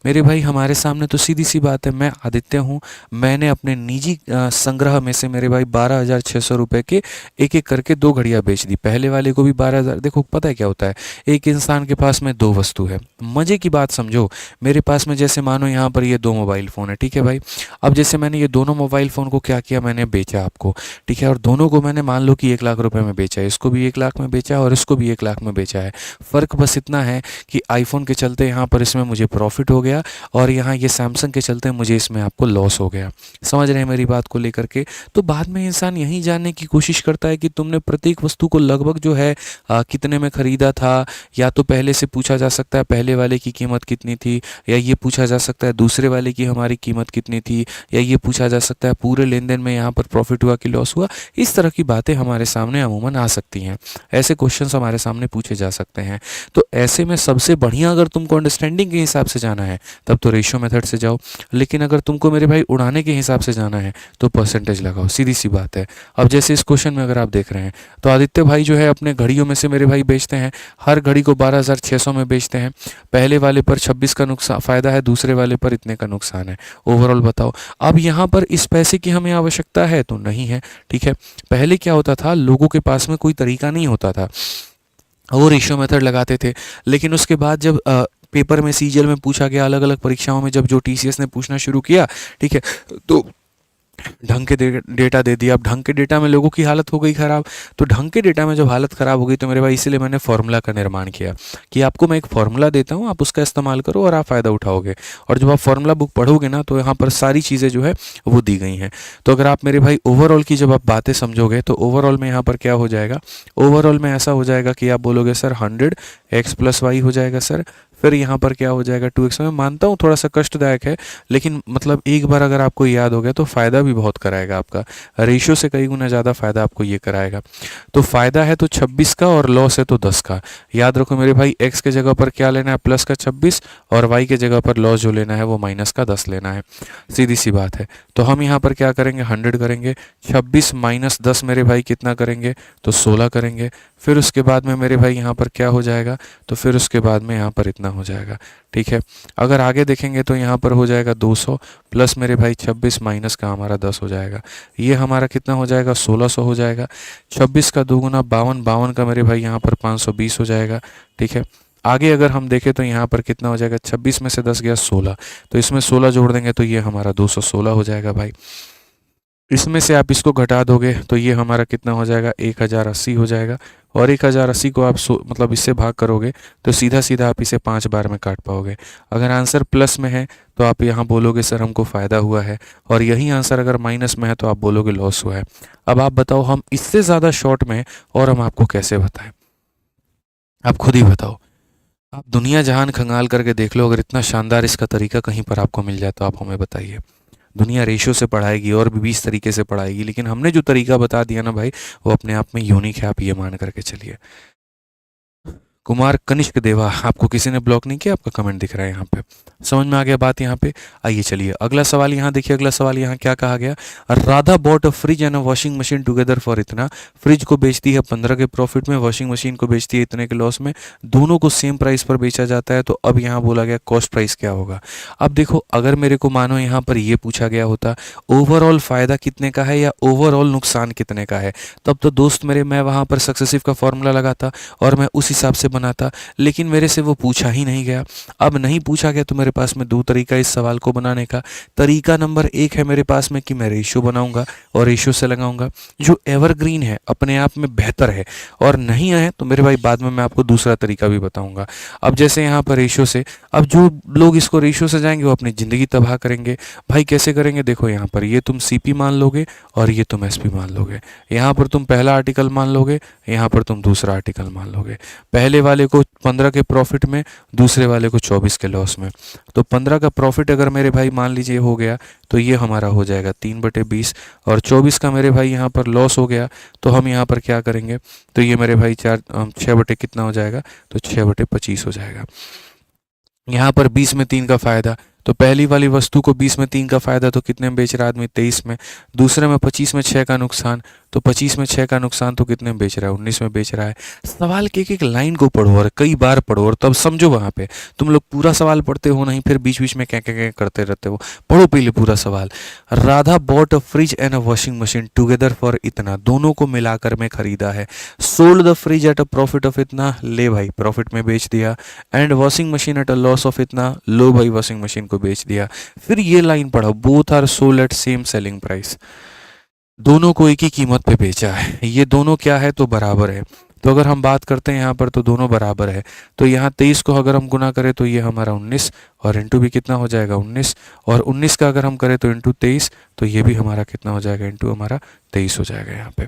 मेरे भाई। हमारे सामने तो सीधी सी बात है, मैं आदित्य हूँ, मैंने अपने निजी संग्रह में से मेरे भाई 12,600 रुपये के एक एक करके दो घड़ियाँ बेच दी। पहले वाले को भी 12,000। देखो पता है क्या होता है, एक इंसान के पास में दो वस्तु है। मज़े की बात समझो, मेरे पास में जैसे मानो यहाँ पर ये दो मोबाइल फ़ोन है, ठीक है भाई। अब जैसे मैंने ये दोनों मोबाइल फ़ोन को क्या किया, मैंने बेचा आपको, ठीक है, और दोनों को मैंने मान लो कि 1 लाख रुपए में बेचा है, इसको भी 1 लाख में बेचा है और इसको भी 1 लाख में बेचा है। फ़र्क बस इतना है कि आईफोन के चलते यहाँ पर इसमें मुझे प्रॉफिट हो गया और यहाँ ये सैमसंग के चलते मुझे इसमें आपको लॉस हो गया। समझ रहे हैं मेरी बात को लेकर के। तो बाद में इंसान यही जानने की कोशिश करता है कि तुमने प्रत्येक वस्तु को लगभग जो है कितने में ख़रीदा था। या तो पहले से पूछा जा सकता है पहले वाले की कीमत कितनी थी, या ये पूछा जा सकता है दूसरे वाले की हमारी कीमत कितनी थी, या ये पूछा जा सकता है पूरे लेन देन में यहाँ पर प्रॉफिट हुआ कि लॉस हुआ। इस तरह की बातें हमारे सामने अमूमन आ सकती हैं, ऐसे क्वेश्चंस हमारे सामने पूछे जा सकते हैं। तो ऐसे में सबसे बढ़िया अगर तुमको अंडरस्टैंडिंग के हिसाब से जाना है तब तो रेशियो मेथड से जाओ, लेकिन अगर तुमको मेरे भाई उड़ाने के हिसाब से जाना है तो परसेंटेज लगाओ, सीधी सी बात। बात है। अब जैसे इस क्वेश्चन में अगर आप देख रहे हैं तो आदित्य भाई जो है अपने घड़ियों में से मेरे भाई बेचते हैं, हर घड़ी को 12,600 में बेचते हैं। पहले वाले पर 26 का नुकसान फ़ायदा है, दूसरे वाले पर इतने का नुकसान है। ओवरऑल बताओ। अब यहाँ पर इस पैसे की हमें आवश्यकता है तो नहीं है, ठीक है। पहले क्या होता था, लोगों के पास में कोई तरीका नहीं होता था, वो रेशियो मेथड लगाते थे। लेकिन उसके बाद जब पेपर में सीजीएल में पूछा गया, अलग अलग परीक्षाओं में जब जो टीसीएस ने पूछना शुरू किया, ठीक है, तो ढंग के डेटा दे दिया। अब ढंग के डेटा में लोगों की हालत हो गई ख़राब। तो ढंग के डेटा में जब हालत ख़राब हो गई तो मेरे भाई इसीलिए मैंने फार्मूला का निर्माण किया कि आपको मैं एक फार्मूला देता हूँ, आप उसका इस्तेमाल करो और आप फ़ायदा उठाओगे। और जब आप फार्मूला बुक पढ़ोगे ना तो यहाँ पर सारी चीज़ें जो है वो दी गई हैं। तो अगर आप मेरे भाई ओवरऑल की जब आप बातें समझोगे तो ओवरऑल में यहाँ पर क्या हो जाएगा, ओवरऑल में ऐसा हो जाएगा कि आप बोलोगे सर 100x + y हो जाएगा सर। फिर यहाँ पर क्या हो जाएगा 2x। मैं मानता हूँ थोड़ा सा कष्टदायक है, लेकिन मतलब एक बार अगर आपको याद हो गया तो फ़ायदा भी बहुत कराएगा आपका। रेशियो से कई गुना ज़्यादा फ़ायदा आपको ये कराएगा। तो फ़ायदा है तो 26 का और लॉस है तो 10 का। याद रखो मेरे भाई, x के जगह पर क्या लेना है, प्लस का 26, और y के जगह पर लॉस जो लेना है वो माइनस का 10 लेना है। सीधी सी बात है। तो हम यहाँ पर क्या करेंगे, 100 करेंगे। 26 - 10 मेरे भाई कितना करेंगे, तो 16 करेंगे। फिर उसके बाद में मेरे भाई यहाँ पर क्या हो जाएगा, तो फिर उसके बाद में यहाँ पर इतना हो जाएगा, ठीक है। अगर आगे देखेंगे तो यहाँ पर हो जाएगा 200 प्लस मेरे भाई 26 माइनस का हमारा 10 हो जाएगा। ये हमारा कितना हो जाएगा, 1600 हो जाएगा। 26 का 2 गुना 52, 52 का मेरे भाई यहाँ पर 520 हो जाएगा, ठीक है। आगे अगर हम देखें तो यहाँ पर कितना हो जाएगा, 26 में से 10 गया 16, तो इसमें 16 जोड़ देंगे तो ये हमारा 216 हो जाएगा भाई। इसमें से आप इसको घटा दोगे तो ये हमारा कितना हो जाएगा, 1080 हो जाएगा। और 1080 को आप मतलब इससे भाग करोगे तो सीधा सीधा आप इसे 5 बार में काट पाओगे। अगर आंसर प्लस में है तो आप यहाँ बोलोगे सर हमको फ़ायदा हुआ है, और यही आंसर अगर माइनस में है तो आप बोलोगे लॉस हुआ है। अब आप बताओ हम इससे ज़्यादा शॉर्ट में और हम आपको कैसे बताएं, आप खुद ही बताओ। आप दुनिया जहान खंगाल करके देख लो, अगर इतना शानदार इसका तरीका कहीं पर आपको मिल जाए तो आप हमें बताइए। दुनिया रेशियो से पढ़ाएगी और भी 20 तरीके से पढ़ाएगी, लेकिन हमने जो तरीका बता दिया ना भाई, वो अपने आप में यूनिक है, आप ये मान करके चलिए। कुमार कनिष्क देवा, आपको किसी ने ब्लॉक नहीं किया, आपका कमेंट दिख रहा है यहाँ पे। समझ में आ गया बात यहाँ पे। आइए चलिए अगला सवाल यहाँ देखिए। अगला सवाल यहाँ क्या कहा गया, Radha bought a fridge and a washing machine together for इतना। फ्रिज को बेचती है 15 के प्रॉफिट में, वॉशिंग मशीन को बेचती है इतने के लॉस में। दोनों को सेम प्राइस पर बेचा जाता है। तो अब यहाँ बोला गया कॉस्ट प्राइस क्या होगा। अब देखो, अगर मेरे को मानो यहाँ पर ये पूछा गया होता ओवरऑल फ़ायदा कितने का है या ओवरऑल नुकसान कितने का है, तब तो दोस्त मेरे मैं वहाँ पर सक्सेसिव का फॉर्मूला लगाता और मैं उस हिसाब से बनाता। लेकिन मेरे से वो पूछा ही नहीं गया। अब नहीं पूछा गया तो मेरे पास में दो तरीका इस सवाल को बनाने का। तरीका नंबर 1 है मेरे पास में कि मैं रेशियो बनाऊंगा और रेशियो से लगाऊंगा, जो एवरग्रीन है, अपने आप में बेहतर है। और नहीं है तो मेरे भाई बाद में मैं आपको दूसरा तरीका भी बताऊंगा। अब जैसे यहाँ पर रेशियो से, अब जो लोग इसको रेशियो से जाएंगे वो अपनी ज़िंदगी तबाह करेंगे। भाई कैसे करेंगे, देखो यहाँ पर ये तुम सीपी मान लोगे और ये तुम एसपी मान लोगे। यहाँ पर तुम पहला आर्टिकल मान लोगे, यहाँ पर तुम दूसरा आर्टिकल मान लोगे। पहले वाले को 15 के प्रॉफिट में, दूसरे वाले को 24 के लॉस में। तो 15 का प्रॉफिट अगर मेरे भाई मान लीजिए हो गया तो ये हमारा हो जाएगा 3/20, और 24 का मेरे भाई यहाँ पर लॉस हो गया तो हम यहाँ पर क्या करेंगे, तो ये मेरे भाई 6 कितना हो जाएगा, तो 6/25 हो जाएगा। यहाँ पर 20 में 3 का फ़ायदा, तो पहली वाली वस्तु को 20 में 3 का फ़ायदा तो कितने में बेच रहा है आदमी, 23 में। दूसरे में 25 में 6 का नुकसान, तो 25 में 6 का नुकसान तो कितने में बेच रहा है, 19 में बेच रहा है। सवाल के एक एक लाइन को पढ़ो और कई बार पढ़ो और तब समझो। वहाँ पे तुम लोग पूरा सवाल पढ़ते हो नहीं, फिर बीच बीच में क्या क्या क्या करते रहते हो। पढ़ो पहले पूरा सवाल। Radha bought a fridge and a washing machine together for इतना, दोनों को मिलाकर में खरीदा है। Sold the fridge at a profit of इतना, ले भाई प्रॉफिट में बेच दिया। And washing machine at a loss of इतना, लो भाई वॉशिंग मशीन को बेच दिया। फिर ये लाइन पढ़ो, both are sold at same selling price, दोनों को एक ही कीमत पे बेचा है। ये दोनों क्या है, तो बराबर है। तो अगर हम बात करते हैं यहाँ पर तो दोनों बराबर है। तो यहाँ 23 को अगर हम गुना करें तो ये हमारा 19, और इंटू भी कितना हो जाएगा 19, और 19 का अगर हम करें तो इंटू 23, तो ये भी हमारा कितना हो जाएगा, इंटू हमारा 23 हो जाएगा यहाँ पे।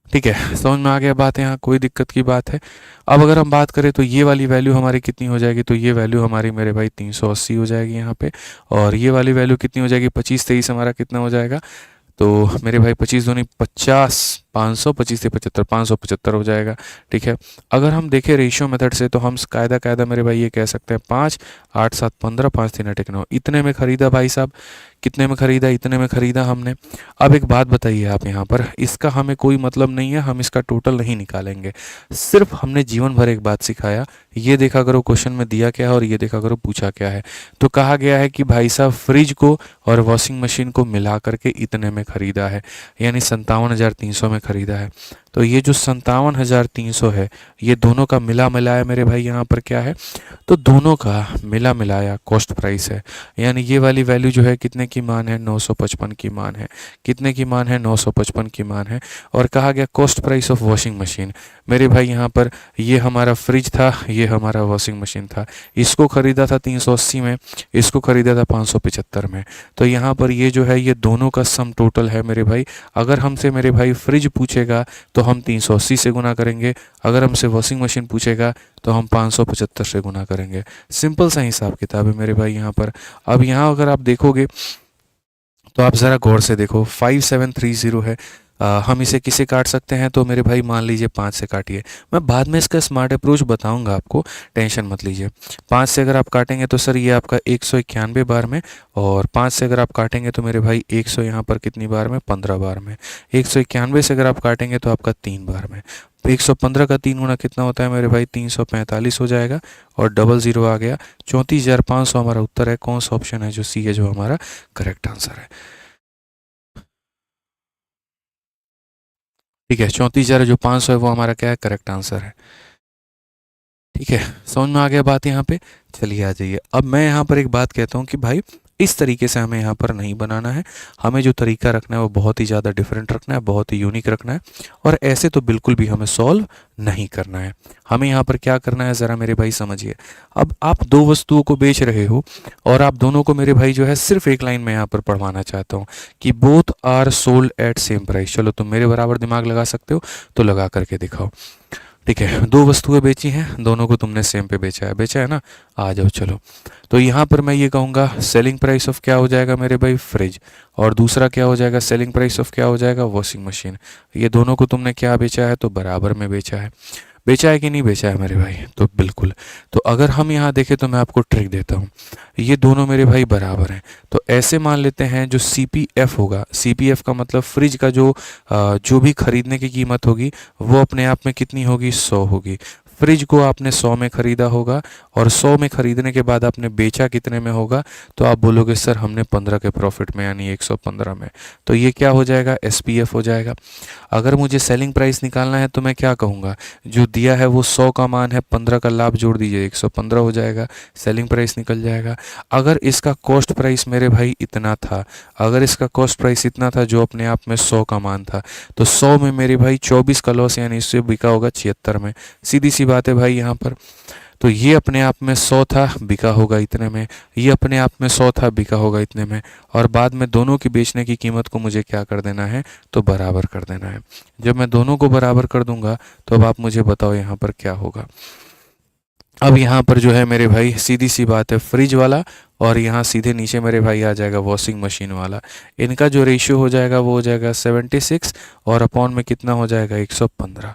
ठीक है, समझ में आ गया बात, यहाँ कोई दिक्कत की बात है। अब अगर हम बात करें तो ये वाली वैल्यू हमारी कितनी हो जाएगी, तो ये वैल्यू हमारी मेरे भाई 380 हो जाएगी यहाँ पे। और ये वाली वैल्यू कितनी हो जाएगी, 25 23 हमारा कितना हो जाएगा, तो मेरे भाई 25 दूनी 50, 525 से 75, 575 हो जाएगा। ठीक है, अगर हम देखें रेशियो मेथड से तो हम कायदा मेरे भाई ये कह सकते हैं 5 8 7 15, 5 3 8 9, इतने में खरीदा भाई साहब। कितने में खरीदा? इतने में खरीदा हमने। अब एक बात बताइए आप, यहाँ पर इसका हमें कोई मतलब नहीं है, हम इसका टोटल नहीं निकालेंगे। सिर्फ हमने जीवन भर एक बात सिखाया, ये देखा करो क्वेश्चन में दिया क्या है और ये देखा करो पूछा क्या है। तो कहा गया है कि भाई साहब फ्रिज को और वॉशिंग मशीन को मिला करके इतने में खरीदा है, यानी 57,300 में खरीदा है। तो ये जो 57,300 है, ये दोनों का मिला मिलाया मेरे भाई यहाँ पर क्या है, तो दोनों का मिला मिलाया कॉस्ट प्राइस है। यानी ये वाली वैल्यू जो है कितने की मान है, 955 की मान है। कितने की मान है? 955 की मान है। और कहा गया cost price of washing machine, मेरे भाई यहाँ पर ये हमारा फ्रिज था, ये हमारा वॉशिंग मशीन था। इसको खरीदा था 380 में, इसको खरीदा था 575 में। तो यहाँ पर ये जो है ये दोनों का सम टोटल है मेरे भाई। अगर हमसे मेरे भाई फ्रिज पूछेगा तो हम 380 से गुना करेंगे, अगर हमसे वॉशिंग मशीन पूछेगा तो हम 575 से गुना करेंगे। सिंपल सा हिसाब किताब है मेरे भाई यहाँ पर। अब यहाँ अगर आप देखोगे तो आप ज़रा गौर से देखो, 5730 है। हम इसे किसे काट सकते हैं? तो मेरे भाई मान लीजिए 5 से काटिए। मैं बाद में इसका स्मार्ट अप्रोच बताऊंगा आपको, टेंशन मत लीजिए। 5 से अगर आप काटेंगे तो सर ये आपका 191 बार में, और 5 से अगर आप काटेंगे तो मेरे भाई 100 यहाँ पर कितनी बार में? 15 बार में। 191 से अगर आप काटेंगे तो आपका 3 बार में। 115 का 3 गुना कितना होता है मेरे भाई? 345 हो जाएगा, और डबल ज़ीरो आ गया। 34,500 हमारा उत्तर है। कौन सा ऑप्शन है? जो सी है, जो हमारा करेक्ट आंसर है। ठीक है, 34,500 है वो हमारा क्या है? करेक्ट आंसर है। ठीक है, समझ में आ गया बात यहाँ पे। चलिए आ जाइए। अब मैं यहाँ पर एक बात कहता हूँ कि भाई इस तरीके से हमें यहाँ पर नहीं बनाना है। हमें जो तरीका रखना है वो बहुत ही ज़्यादा डिफरेंट रखना है, बहुत ही यूनिक रखना है। और ऐसे तो बिल्कुल भी हमें सॉल्व नहीं करना है। हमें यहाँ पर क्या करना है, ज़रा मेरे भाई समझिए। अब आप दो वस्तुओं को बेच रहे हो और आप दोनों को मेरे भाई जो है सिर्फ एक लाइन में यहाँ पर पढ़वाना चाहता हूँ कि both are sold at same price. चलो तुम मेरे बराबर दिमाग लगा सकते हो तो लगा करके दिखाओ। ठीक है, दो वस्तुएं बेची हैं, दोनों को तुमने सेम पे बेचा है ना। आ जाओ चलो। तो यहाँ पर मैं ये कहूँगा सेलिंग प्राइस ऑफ क्या हो जाएगा मेरे भाई? फ्रिज। और दूसरा क्या हो जाएगा? सेलिंग प्राइस ऑफ क्या हो जाएगा? Washing machine. ये दोनों को तुमने क्या बेचा है? तो बराबर में बेचा है। बेचा है कि नहीं बेचा है मेरे भाई? तो बिल्कुल। तो अगर हम यहाँ देखें तो मैं आपको ट्रिक देता हूँ, ये दोनों मेरे भाई बराबर हैं। तो ऐसे मान लेते हैं जो CPF होगा, CPF का मतलब फ्रिज का जो भी खरीदने की कीमत होगी वो अपने आप में कितनी होगी? 100 होगी। फ्रिज को आपने 100 में ख़रीदा होगा, और 100 में ख़रीदने के बाद आपने बेचा कितने में होगा? तो आप बोलोगे सर हमने 15 के प्रॉफिट में, यानी 115 में। तो ये क्या हो जाएगा? SPF हो जाएगा। अगर मुझे सेलिंग प्राइस निकालना है तो मैं क्या कहूँगा? जो दिया है वो 100 का मान है, 15 का लाभ जोड़ दीजिए, 115 हो जाएगा, सेलिंग प्राइस निकल जाएगा। अगर इसका कॉस्ट प्राइस मेरे भाई इतना था, अगर इसका कॉस्ट प्राइस इतना था जो अपने आप में 100 का मान था, तो 100 में मेरे भाई 24 का लॉस, यानी इससे बिका होगा 76 में। सीधी सी बात है भाई यहाँ पर। तो ये अपने आप में 100 था, बिका होगा इतने में। ये अपने आप में 100 था, बिका होगा इतने में। और बाद में दोनों की बेचने की कीमत को मुझे क्या कर देना है? तो बराबर कर देना है। जब मैं दोनों को बराबर कर दूंगा तो अब आप मुझे बताओ यहाँ पर क्या होगा। अब यहाँ पर जो है मेरे भाई सीधी सी बात है, फ्रिज वाला और यहाँ सीधे नीचे मेरे भाई आ जाएगा वॉशिंग मशीन वाला। इनका जो रेशियो हो जाएगा वो हो जाएगा 76, और अपॉन में कितना हो जाएगा? 115।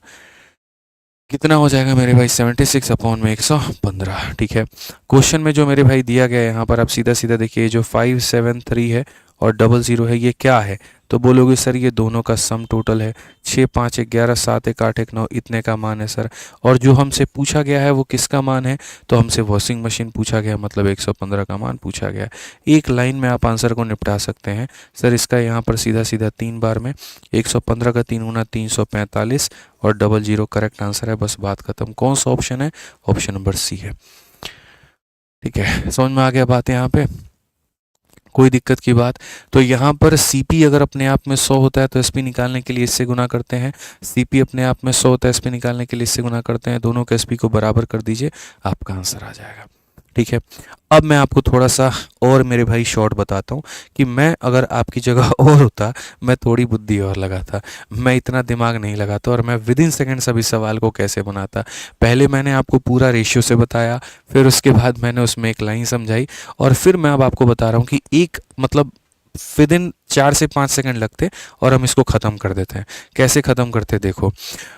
कितना हो जाएगा मेरे भाई? 76 अपॉन में 115। ठीक है, क्वेश्चन में जो मेरे भाई दिया गया है यहाँ पर आप सीधा सीधा देखिए, जो 573 है और 00 है, ये क्या है? तो बोलोगे सर ये दोनों का सम टोटल है। 6 5 11 7 1 8 1 9 इतने का मान है सर। और जो हमसे पूछा गया है वो किसका मान है? तो हमसे वॉशिंग मशीन पूछा गया, मतलब 115 का मान पूछा गया। एक लाइन में आप आंसर को निपटा सकते हैं सर। इसका यहाँ पर सीधा सीधा 3 बार में 115 का 3 गुना 345, और 00 करेक्ट आंसर है। बस बात खत्म। कौन सा ऑप्शन है? ऑप्शन नंबर सी है। ठीक है, समझ में आ गया बात यहाँ पे? कोई दिक्कत की बात? तो यहाँ पर CP अगर अपने आप में 100 होता है तो SP निकालने के लिए इससे गुना करते हैं। CP अपने आप में 100 होता है, SP निकालने के लिए इससे गुना करते हैं। दोनों के SP को बराबर कर दीजिए, आपका आंसर आ जाएगा। ठीक है, अब मैं आपको थोड़ा सा और मेरे भाई शॉर्ट बताता हूँ कि मैं अगर आपकी जगह और होता, मैं थोड़ी बुद्धि और लगाता, मैं इतना दिमाग नहीं लगाता, और मैं विद इन सेकेंड सभी सवाल को कैसे बनाता। पहले मैंने आपको पूरा रेशियो से बताया, फिर उसके बाद मैंने उसमें एक लाइन समझाई, और फिर मैं अब आपको बता रहा हूँ कि एक मतलब विद इन 4 से 5 सेकंड लगते और हम इसको ख़त्म कर देते हैं। कैसे ख़त्म करते हैं देखो,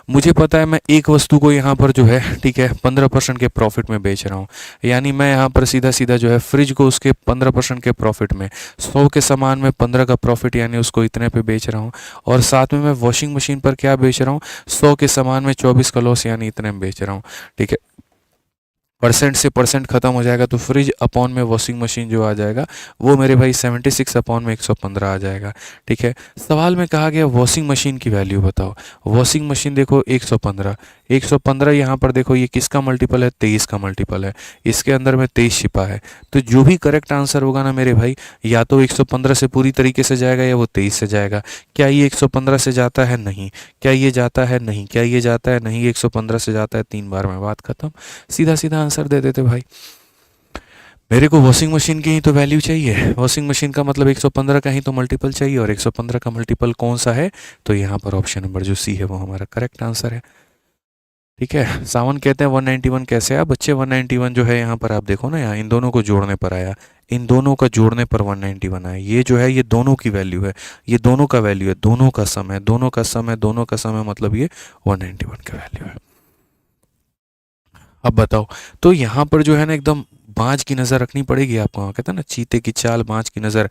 मुझे पता है मैं एक वस्तु को यहाँ पर जो है ठीक है 15% के प्रॉफिट में बेच रहा हूँ, यानी मैं यहाँ पर सीधा सीधा जो है फ्रिज को उसके 15% के प्रॉफिट में 100 के सामान में 15 का प्रॉफिट यानी उसको इतने पे बेच रहा हूँ। और साथ में मैं वॉशिंग मशीन पर क्या बेच रहा हूँ, 100 के सामान में 24 का लॉस यानी इतने में बेच रहा हूँ। ठीक है, परसेंट से परसेंट खत्म हो जाएगा तो फ्रिज अपॉन में वॉशिंग मशीन जो आ जाएगा वो मेरे भाई 76 अपॉन में 115 आ जाएगा। ठीक है, सवाल में कहा गया वॉशिंग मशीन की वैल्यू बताओ। वॉशिंग मशीन देखो 115 यहाँ पर देखो ये किसका मल्टीपल है, 23 का मल्टीपल है, इसके अंदर में 23 छिपा है। तो जो भी करेक्ट आंसर होगा ना मेरे भाई, या तो 115 से पूरी तरीके से जाएगा या वो 23 से जाएगा। क्या ये 115 से जाता है, नहीं। क्या ये जाता है, नहीं। क्या ये जाता है, नहीं। 115 से जाता है, 3 बार में बात खत्म, सीधा सीधा आंसर दे देते भाई। मेरे को वॉशिंग मशीन की ही तो वैल्यू चाहिए, वॉशिंग मशीन का मतलब 115 का ही तो मल्टीपल चाहिए, और 115 का मल्टीपल कौन सा है, तो यहाँ पर ऑप्शन नंबर जो सी है वो हमारा करेक्ट आंसर है। ठीक है, सावन कहते हैं 191 कैसे आया बच्चे, 191 जो है यहाँ पर आप देखो ना, यहाँ इन दोनों को जोड़ने पर आया, इन दोनों का जोड़ने पर 191 आया। ये जो है ये दोनों की वैल्यू है, ये दोनों का वैल्यू है, दोनों का सम है, दोनों का सम है, दोनों का सम है, मतलब ये 191 का वैल्यू है। अब बताओ, तो यहाँ पर जो है ना एकदम बाज की नज़र रखनी पड़ेगी आपको। वहाँ कहते हैं ना चीते की चाल बाज की नज़र,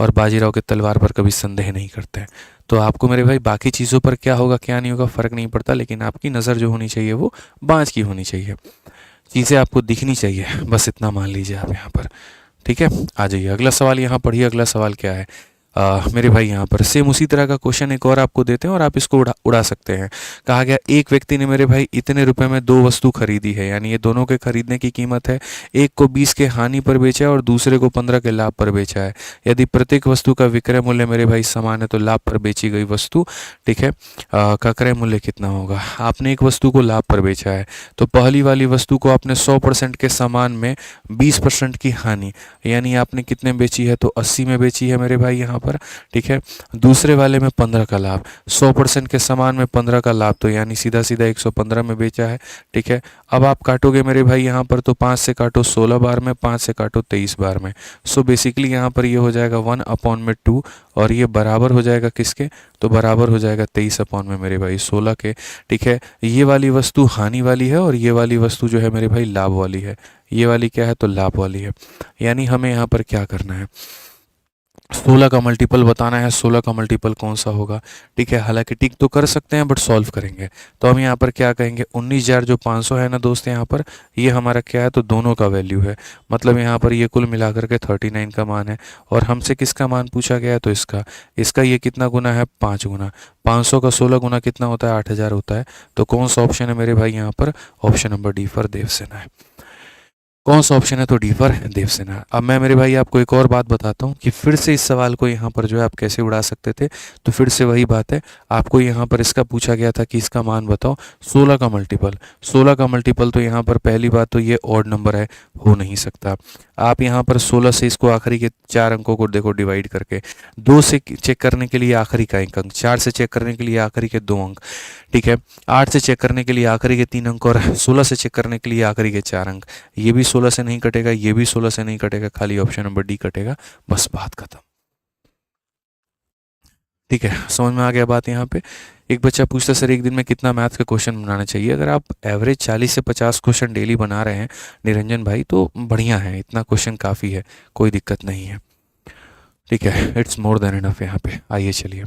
और बाजीराव के तलवार पर कभी संदेह नहीं करते हैं। तो आपको मेरे भाई बाकी चीज़ों पर क्या होगा क्या नहीं होगा फ़र्क नहीं पड़ता, लेकिन आपकी नज़र जो होनी चाहिए वो बाज की होनी चाहिए, चीज़ें आपको दिखनी चाहिए, बस इतना मान लीजिए आप यहाँ पर। ठीक है, आ जाइए अगला सवाल यहाँ पढ़िए। अगला सवाल क्या है, मेरे भाई यहाँ पर सेम उसी तरह का क्वेश्चन एक और आपको देते हैं और आप इसको उड़ा सकते हैं। कहा गया एक व्यक्ति ने मेरे भाई इतने रुपए में 2 वस्तु खरीदी है, यानी ये दोनों के खरीदने की कीमत है, एक को 20 के हानि पर बेचा है और दूसरे को 15 के लाभ पर बेचा है। यदि प्रत्येक वस्तु का विक्रय मूल्य मेरे भाई समान है तो लाभ पर बेची गई वस्तु, ठीक है, का क्रय मूल्य कितना होगा। आपने एक वस्तु को लाभ पर बेचा है तो पहली वाली वस्तु को आपने 100% के सामान में 20% की हानि, यानी आपने कितने बेची है, तो 80 में बेची है मेरे भाई यहाँ पर। ठीक है, दूसरे वाले में 15 का लाभ, 100% के सामान में 15 का लाभ, तो यानी सीधा सीधा 115 में बेचा है। ठीक है, अब आप काटोगे मेरे भाई यहाँ पर, तो 5 से काटो 16 बार में, 5 से काटो 23 बार में। सो बेसिकली यहाँ पर ये हो जाएगा 1/2 और ये बराबर हो जाएगा किसके, तो बराबर हो जाएगा 23 अपॉन में मेरे भाई 16 के। ठीक है, ये वाली वस्तु हानि वाली है और ये वाली वस्तु जो है मेरे भाई लाभ वाली है। ये वाली क्या है, तो लाभ वाली है। यानी हमें यहाँ पर क्या करना है, 16 का मल्टीपल बताना है, 16 का मल्टीपल कौन सा होगा। ठीक है, हालांकि टिक तो कर सकते हैं बट सॉल्व करेंगे, तो हम यहाँ पर क्या कहेंगे, 19,000 जो 500 है ना दोस्त यहाँ पर, ये हमारा क्या है, तो दोनों का वैल्यू है, मतलब यहाँ पर ये कुल मिलाकर के 39 का मान है। और हमसे किसका मान पूछा गया है, तो इसका इसका ये कितना गुना है, 5 गुना। 500 का 16 गुना कितना होता है, 8,000 होता है। तो कौन सा ऑप्शन है मेरे भाई यहाँ पर, option number D for Devsena है। कौन सा ऑप्शन है, तो डी फॉर देवसेना। अब मैं मेरे भाई आपको एक और बात बताता हूँ कि फिर से इस सवाल को यहाँ पर जो है आप कैसे उड़ा सकते थे। तो फिर से वही बात है, आपको यहाँ पर इसका पूछा गया था कि इसका मान बताओ 16 का मल्टीपल। 16 का मल्टीपल तो यहाँ पर पहली बात तो ये ऑड नंबर है, हो नहीं सकता। आप यहाँ पर 16 से इसको आखिरी के 4 अंकों को देखो डिवाइड करके, 2 से चेक करने के लिए आखिरी का 1 अंक, 4 से चेक करने के लिए आखिरी के 2 अंक, ठीक है, 8 से चेक करने के लिए आखिरी के 3 अंक, और 16 से चेक करने के लिए आखिरी के 4 अंक। ये भी 16 से नहीं कटेगा, ये भी 16 से नहीं कटेगा, खाली ऑप्शन नंबर डी कटेगा, बस बात खत्म। ठीक है, समझ में आ गया बात यहाँ पे। एक बच्चा पूछता सर एक दिन में कितना मैथ्स का क्वेश्चन बनाना चाहिए। अगर आप एवरेज 40 से 50 क्वेश्चन डेली बना रहे हैं निरंजन भाई तो बढ़िया है, इतना क्वेश्चन काफ़ी है, कोई दिक्कत नहीं है। ठीक है, इट्स मोर देन इनफ यहाँ पे। आइए चलिए,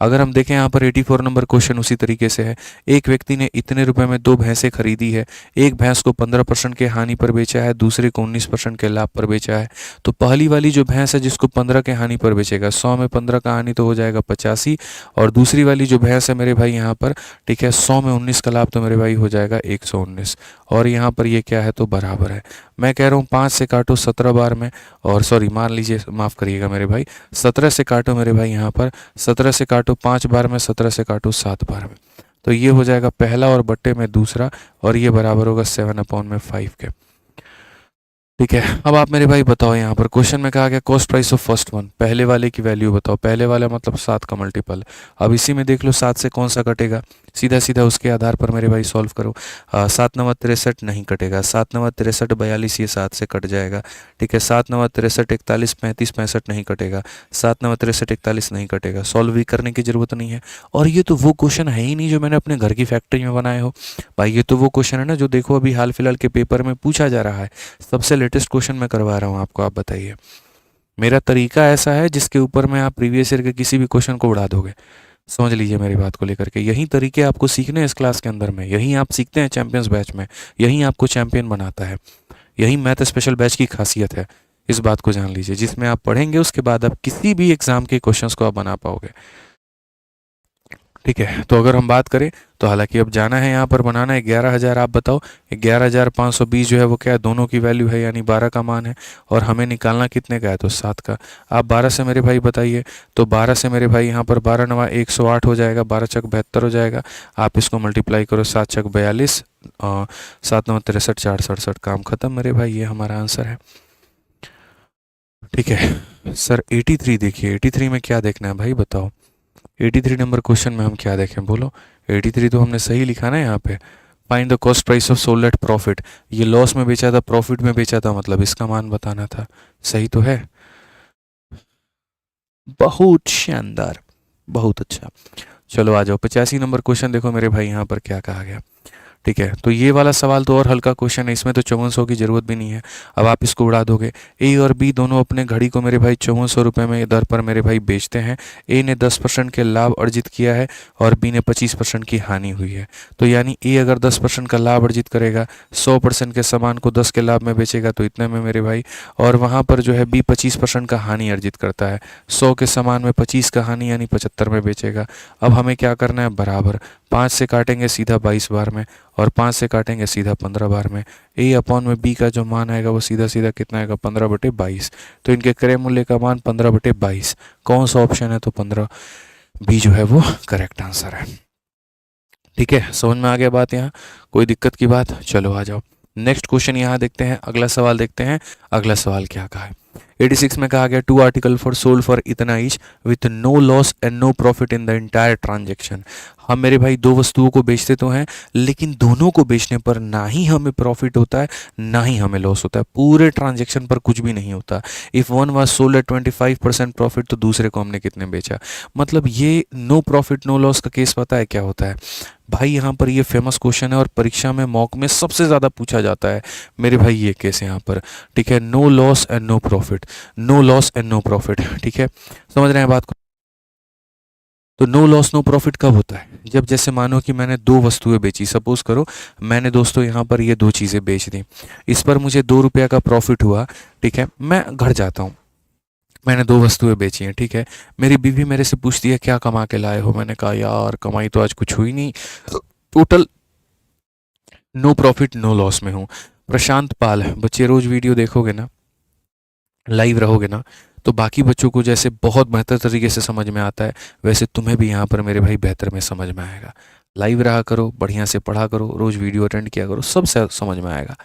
अगर हम देखें यहाँ पर 84 नंबर क्वेश्चन उसी तरीके से है। एक व्यक्ति ने इतने रुपए में 2 भैंसें खरीदी है, एक भैंस को 15% के हानि पर बेचा है, दूसरे को 19% के लाभ पर बेचा है। तो पहली वाली जो भैंस है जिसको 15 के हानि पर बेचेगा, 100 में 15 का हानि तो हो जाएगा 85, और दूसरी वाली जो भैंस है मेरे भाई यहाँ पर, ठीक है, 100 में 19 का लाभ तो मेरे भाई हो जाएगा 119, और यहाँ पर ये क्या है, तो बराबर है। मैं कह रहा हूँ 5 से काटो 17 बार में, और सॉरी मान लीजिए, माफ़ करिएगा मेरे भाई, 17 से काटो मेरे भाई यहाँ पर, 17 से काटो 5 बार में, 17 से काटो 7 बार में, तो ये हो जाएगा पहला और बट्टे में दूसरा, और ये बराबर होगा 7/5 के। ठीक है, अब आप मेरे भाई बताओ, यहाँ पर क्वेश्चन में कहा गया cost price of first one, पहले वाले की वैल्यू बताओ। पहले वाला मतलब 7 का मल्टीपल। अब इसी में देख लो 7 से कौन सा कटेगा, सीधा सीधा उसके आधार पर मेरे भाई सॉल्व करो। 7 9 63 नहीं कटेगा, 7 9 63 42 ये 7 से कट जाएगा। ठीक है, 7 9 63 41 35 65 नहीं कटेगा, 7 9 63 41 नहीं कटेगा, सॉल्व भी करने की ज़रूरत नहीं है। और ये तो वो क्वेश्चन है ही नहीं जो मैंने अपने घर की फैक्ट्री में बनाए हो भाई, ये तो वो क्वेश्चन है ना जो देखो अभी हाल फिलहाल के पेपर में पूछा जा रहा है। सबसे लेटेस्ट क्वेश्चन मैं करवा रहा हूँ आपको, आप बताइए। मेरा तरीका ऐसा है जिसके ऊपर में आप प्रीवियस ईयर के किसी भी क्वेश्चन को उड़ा दोगे। समझ लीजिए मेरी बात को लेकर के, यही तरीके आपको सीखने हैं इस क्लास के अंदर में, यही आप सीखते हैं चैंपियंस बैच में, यही आपको चैंपियन बनाता है, यही मैथ स्पेशल बैच की खासियत है। इस बात को जान लीजिए, जिसमें आप पढ़ेंगे उसके बाद आप किसी भी एग्जाम के क्वेश्चंस को आप बना पाओगे। ठीक है, तो अगर हम बात करें तो हालांकि अब जाना है यहाँ पर बनाना है 11,000। आप बताओ 11,520 जो है वो क्या है, दोनों की वैल्यू है यानी 12 का मान है, और हमें निकालना कितने का है तो 7 का। आप 12 से मेरे भाई बताइए, तो 12 से मेरे भाई यहाँ पर 12 9 108 हो जाएगा, 12 चक 72 हो जाएगा। आप इसको मल्टीप्लाई करो, 7 चक 42, 7 9 63 4 67, काम खत्म मेरे भाई, ये हमारा आंसर है। ठीक है सर, 83 देखिए, 83 में क्या देखना है भाई बताओ। 83 नंबर क्वेश्चन में हम क्या देखें बोलो। 83 तो हमने सही लिखा ना यहाँ पे, find the cost price of sold at profit. ये लॉस में बेचा था, प्रॉफिट में बेचा था, मतलब इसका मान बताना था। सही तो है, बहुत शानदार, बहुत अच्छा। चलो आ जाओ 85 नंबर क्वेश्चन देखो मेरे भाई, यहाँ पर क्या कहा गया। ठीक है, तो ये वाला सवाल तो और हल्का क्वेश्चन है, इसमें तो 5400 की ज़रूरत भी नहीं है। अब आप इसको उड़ा दोगे। ए और बी दोनों अपने घड़ी को मेरे भाई 5400 रुपये में दर पर मेरे भाई बेचते हैं। ए ने 10% के लाभ अर्जित किया है और बी ने 25% की हानि हुई है। तो यानी ए अगर 10% का लाभ अर्जित करेगा, 100% के सामान को 10 के लाभ में बेचेगा तो इतने में मेरे भाई, और वहाँ पर जो है बी 25% का हानि अर्जित करता है, 100 के सामान में 25 का हानि यानी 75 में बेचेगा। अब हमें क्या करना है, बराबर 5 से काटेंगे सीधा 22 बार में, और 5 से काटेंगे सीधा 15 बार में। ए अपॉन में बी का जो मान आएगा वो सीधा सीधा कितना आएगा, 15/22। तो इनके क्रय मूल्य का मान 15/22। कौन सा ऑप्शन है तो 15, बी जो है वो करेक्ट आंसर है। ठीक है, समझ में आ गया बात, यहाँ कोई दिक्कत की बात। चलो आ जाओ नेक्स्ट क्वेश्चन यहाँ देखते हैं, अगला सवाल देखते हैं। अगला सवाल क्या कहा है, 86 में कहा गया 2 आर्टिकल फॉर सोल्ड फॉर इतना each with no loss and no profit in the entire transaction. हम मेरे भाई दो वस्तुओं को बेचते तो हैं, लेकिन दोनों को बेचने पर ना ही हमें प्रॉफिट होता है ना ही हमें लॉस होता है, पूरे ट्रांजेक्शन पर कुछ भी नहीं होता। If one was sold at 25% profit, तो दूसरे को हमने कितने बेचा। मतलब ये नो प्रॉफिट नो लॉस का केस पता है क्या होता है भाई, यहाँ पर ये फेमस क्वेश्चन है और परीक्षा में मॉक में सबसे ज़्यादा पूछा जाता है मेरे भाई ये केस यहाँ पर। ठीक है, no loss and no profit, no loss and no profit. ठीक है, समझ रहे हैं बात को। तो नो लॉस नो प्रॉफिट कब होता है, जब जैसे मानो कि मैंने दो वस्तुएं बेची, सपोज करो मैंने दोस्तों यहाँ पर ये दो चीज़ें बेच दी, इस पर मुझे 2 रुपये का प्रॉफिट हुआ। ठीक है, मैं घर जाता हूँ, मैंने दो वस्तुएं बेची हैं। ठीक है, मेरी बीवी मेरे से पूछती है क्या कमा के लाए हो, मैंने कहा यार कमाई तो आज कुछ हुई नहीं, total no profit no loss में हूँ। प्रशांत पाल, बच्चे रोज वीडियो देखोगे ना, लाइव रहोगे ना, तो बाकी बच्चों को जैसे बहुत बेहतर तरीके से समझ में आता है, वैसे तुम्हें भी यहाँ पर मेरे भाई बेहतर में समझ में आएगा। लाइव रहा करो, बढ़िया से पढ़ा करो, रोज वीडियो अटेंड किया करो, सब समझ में आएगा।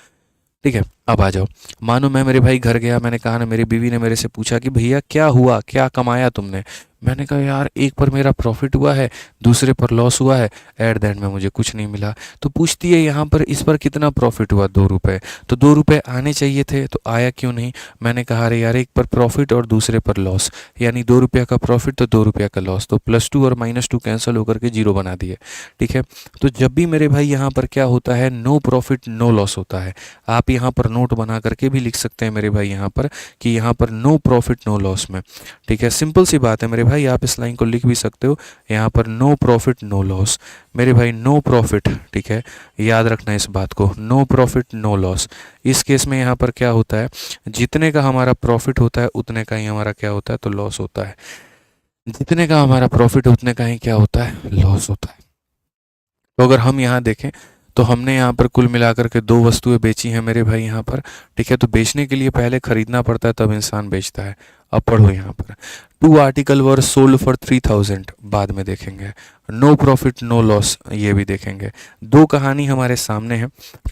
ठीक है, अब आ जाओ। मानो मैं मेरे भाई घर गया, मैंने कहा ना, मेरी बीवी ने मेरे से पूछा कि भैया क्या हुआ, क्या कमाया तुमने। मैंने कहा यार एक पर मेरा प्रॉफिट हुआ है, दूसरे पर लॉस हुआ है, एट द एंड में मुझे कुछ नहीं मिला। तो पूछती है यहाँ पर इस पर कितना प्रॉफिट हुआ, 2 रुपये। तो 2 रुपये आने चाहिए थे तो आया क्यों नहीं। मैंने कहा अरे यार एक पर प्रॉफिट और दूसरे पर लॉस, यानी 2 रुपये का प्रॉफिट तो 2 रुपये का लॉस, तो +2 और -2 कैंसिल होकर के 0 बना दिए। ठीक है, तो जब भी मेरे भाई यहाँ पर क्या होता है, नो प्रॉफिट नो लॉस होता है। आप यहाँ पर नोट बना करके भी लिख सकते हैं मेरे भाई यहाँ पर कि यहाँ पर नो प्रॉफिट नो लॉस में। ठीक है, सिंपल सी बात है मेरे भाई, आप इस लाइन को लिख भी सकते हो यहाँ पर, नो प्रॉफिट नो लॉस मेरे भाई, नो प्रॉफिट। ठीक है, याद रखना इस बात को, नो प्रॉफिट नो लॉस। इस केस में यहाँ पर क्या होता है, जितने का हमारा प्रॉफिट होता है उतने का ही हमारा क्या होता है तो लॉस होता है, जितने का हमारा प्रॉफिट उतने का ही क्या होता है, लॉस होता है। तो अगर हम यहाँ देखें तो हमने यहाँ पर कुल मिलाकर के दो वस्तुएं बेची हैं मेरे भाई यहाँ पर। ठीक है, तो बेचने के लिए पहले खरीदना पड़ता है तब इंसान बेचता है। अब पढ़ो यहाँ पर, 2 आर्टिकल वर सोल्ड फॉर 3000, बाद में देखेंगे। नो प्रॉफिट नो लॉस ये भी देखेंगे। दो कहानी हमारे सामने है।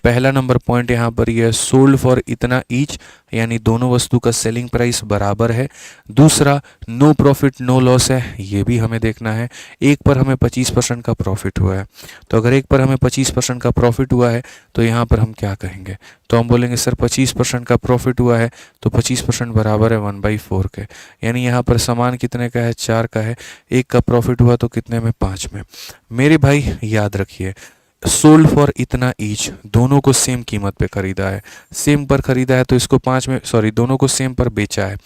पहला नंबर पॉइंट यहाँ पर ये सोल्ड फॉर इतना ईच, यानी दोनों वस्तु का सेलिंग प्राइस बराबर है। दूसरा नो प्रॉफिट नो लॉस है, ये भी हमें देखना है। एक पर हमें 25% का प्रॉफिट हुआ है, तो अगर एक पर हमें 25% का प्रॉफिट हुआ है तो यहाँ पर हम क्या कहेंगे, तो हम बोलेंगे सर 25% का प्रॉफिट हुआ है तो 25% बराबर है 1/4 के, यानी यहाँ पर सामान कितने का है, 4 का है, एक का प्रॉफिट हुआ तो कितने में, 5 में। मेरे भाई याद रखिए, सोल्ड फॉर इतना ईच, दोनों को सेम कीमत पे खरीदा है, सेम पर खरीदा है तो इसको 5 में, सॉरी दोनों को सेम पर बेचा है,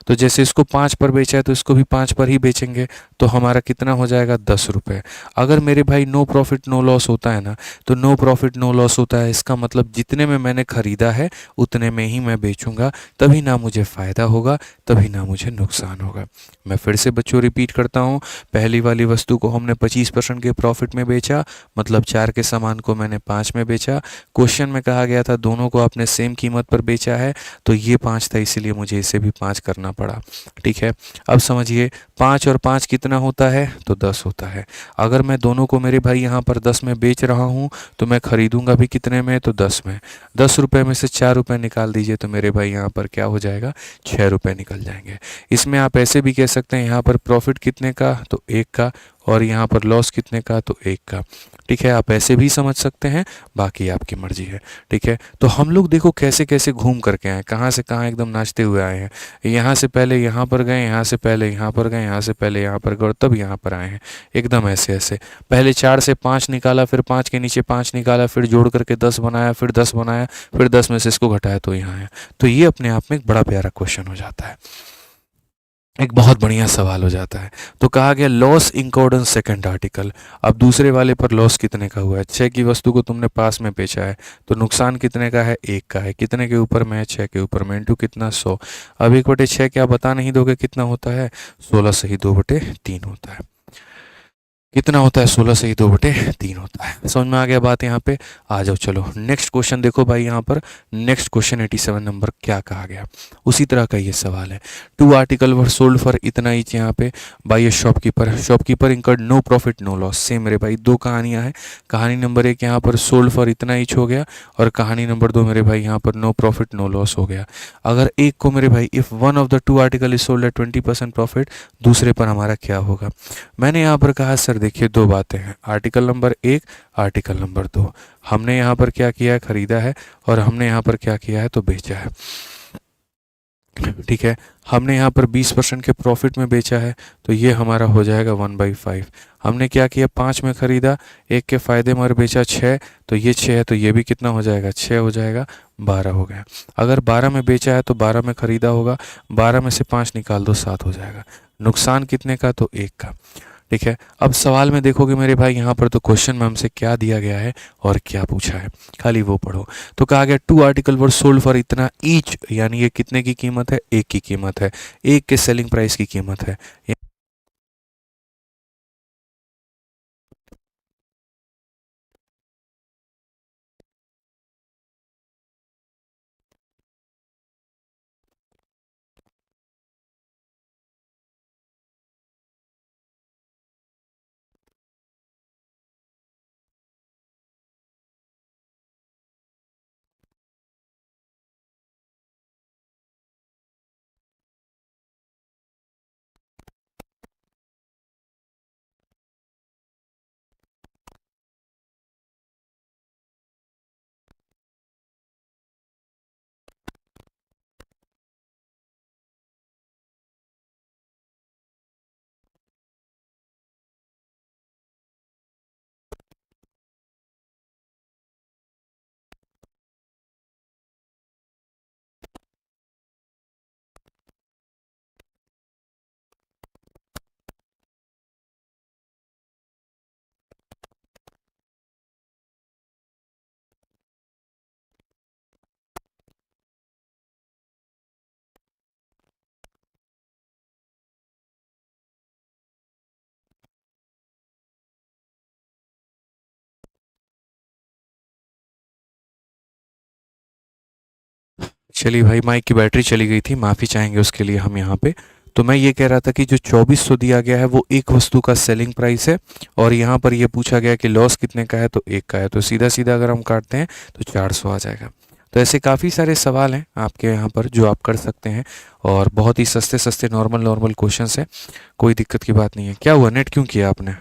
तो जैसे इसको 5 पर बेचा है तो इसको भी 5 पर ही बेचेंगे, तो हमारा कितना हो जाएगा, 10 रुपये। अगर मेरे भाई नो प्रॉफिट नो लॉस होता है ना, तो नो प्रॉफिट नो लॉस होता है, इसका मतलब जितने में मैंने खरीदा है उतने में ही मैं बेचूंगा, तभी ना मुझे फ़ायदा होगा, तभी ना मुझे नुकसान होगा। मैं फिर से बच्चों रिपीट करता हूँ, पहली वाली वस्तु को हमने 25% के प्रॉफिट में बेचा, मतलब 4 के सामान को मैंने 5 में बेचा। क्वेश्चन में कहा गया था दोनों को आपने सेम कीमत पर बेचा है, तो ये 5 था, इसीलिए मुझे इसे भी 5 करना पड़ा। ठीक है, अब समझिए 5 और 5 कितना होता है, तो 10 होता है। अगर मैं दोनों को मेरे भाई यहाँ पर 10 में बेच रहा हूँ तो मैं खरीदूंगा भी कितने में, तो 10 में। 10 रुपये में से 4 रुपये निकाल दीजिए तो मेरे भाई यहाँ पर क्या हो जाएगा, 6 रुपये निकल जाएंगे। इसमें आप ऐसे भी कह सकते हैं यहाँ पर प्रॉफिट कितने का, तो 1 का, और यहाँ पर लॉस कितने का, तो 1 का। ठीक है, आप ऐसे भी समझ सकते हैं, बाकी आपकी मर्जी है। ठीक है, तो हम लोग देखो कैसे कैसे घूम करके आए, कहाँ से कहाँ एकदम नाचते हुए आए हैं। यहाँ से पहले यहाँ पर गए, यहाँ से पहले यहाँ पर गए, यहाँ से पहले यहाँ पर गए और तब यहाँ पर आए हैं, एकदम ऐसे ऐसे। पहले 4 से 5 निकाला, फिर 5 के नीचे 5 निकाला, फिर जोड़ करके 10 बनाया, फिर 10 बनाया, फिर 10 में से इसको घटाया तो यहाँ है। तो ये अपने आप में एक बड़ा प्यारा क्वेश्चन हो जाता है, एक बहुत बढ़िया सवाल हो जाता है। तो कहा गया loss incurred on second article. अब दूसरे वाले पर लॉस कितने का हुआ है, 6 की वस्तु को तुमने पास में बेचा है, तो नुकसान कितने का है, 1 का है। कितने के ऊपर में है, 6 के ऊपर में, इंटू कितना, 100। अब 1/6 क्या बता नहीं दोगे कितना होता है, 16 से ही 2/3 होता है। कितना होता है, 16 से ही 2/3 होता है। समझ में आ गया बात यहाँ पे। आ जाओ चलो नेक्स्ट क्वेश्चन देखो भाई, यहाँ पर नेक्स्ट क्वेश्चन 87 नंबर क्या कहा गया, उसी तरह का ये सवाल है। 2 आर्टिकल वर सोल्ड फॉर इतना ईच, यहाँ पे by a shopkeeper, shopkeeper incurred no profit no loss. Same मेरे भाई दो कहानियाँ हैं, कहानी नंबर 1 यहाँ पर सोल्ड फॉर इतना ईच हो गया, और कहानी नंबर 2 मेरे भाई यहाँ पर नो प्रॉफिट नो लॉस हो गया। अगर एक को मेरे भाई if one of the 2 article is sold at 20% profit, दूसरे पर हमारा क्या होगा। मैंने यहाँ पर कहा सर देखिए दो बातें हैं, आर्टिकल नंबर 1, आर्टिकल नंबर 2। हमने यहाँ पर क्या किया है, खरीदा है, और हमने यहाँ पर क्या किया है, तो बेचा है। ठीक है, हमने यहाँ पर 20% के प्रॉफिट में बेचा है, तो ये हमारा हो जाएगा 1/5। हमने क्या किया, 5 में खरीदा, एक के फ़ायदे में और बेचा 6, तो ये 6 है, तो ये भी कितना हो जाएगा, 6 हो जाएगा, 12 हो गया। अगर 12 में बेचा है तो 12 में खरीदा होगा, 12 में से 5 निकाल दो, 7 हो जाएगा। नुकसान कितने का, तो 1 का। ठीक है, अब सवाल में देखोगे मेरे भाई यहाँ पर तो क्वेश्चन में हमसे क्या दिया गया है और क्या पूछा है, खाली वो पढ़ो। तो कहा गया 2 आर्टिकल वर सोल्ड फॉर इतना ईच, यानी ये कितने की कीमत है, 1 की कीमत है, 1 के सेलिंग प्राइस की कीमत है। चलिए भाई, माइक की बैटरी चली गई थी, माफ़ी चाहेंगे उसके लिए हम यहाँ पे। तो मैं ये कह रहा था कि जो 2400 दिया गया है वो एक वस्तु का सेलिंग प्राइस है, और यहाँ पर ये पूछा गया कि लॉस कितने का है, तो एक का है, तो सीधा सीधा अगर हम काटते हैं तो 400 आ जाएगा। तो ऐसे काफ़ी सारे सवाल हैं आपके यहाँ पर जो आप कर सकते हैं, और बहुत ही सस्ते सस्ते नॉर्मल नॉर्मल क्वेश्चंस हैं, कोई दिक्कत की बात नहीं है। क्या हुआ, नेट क्यों किया आपने?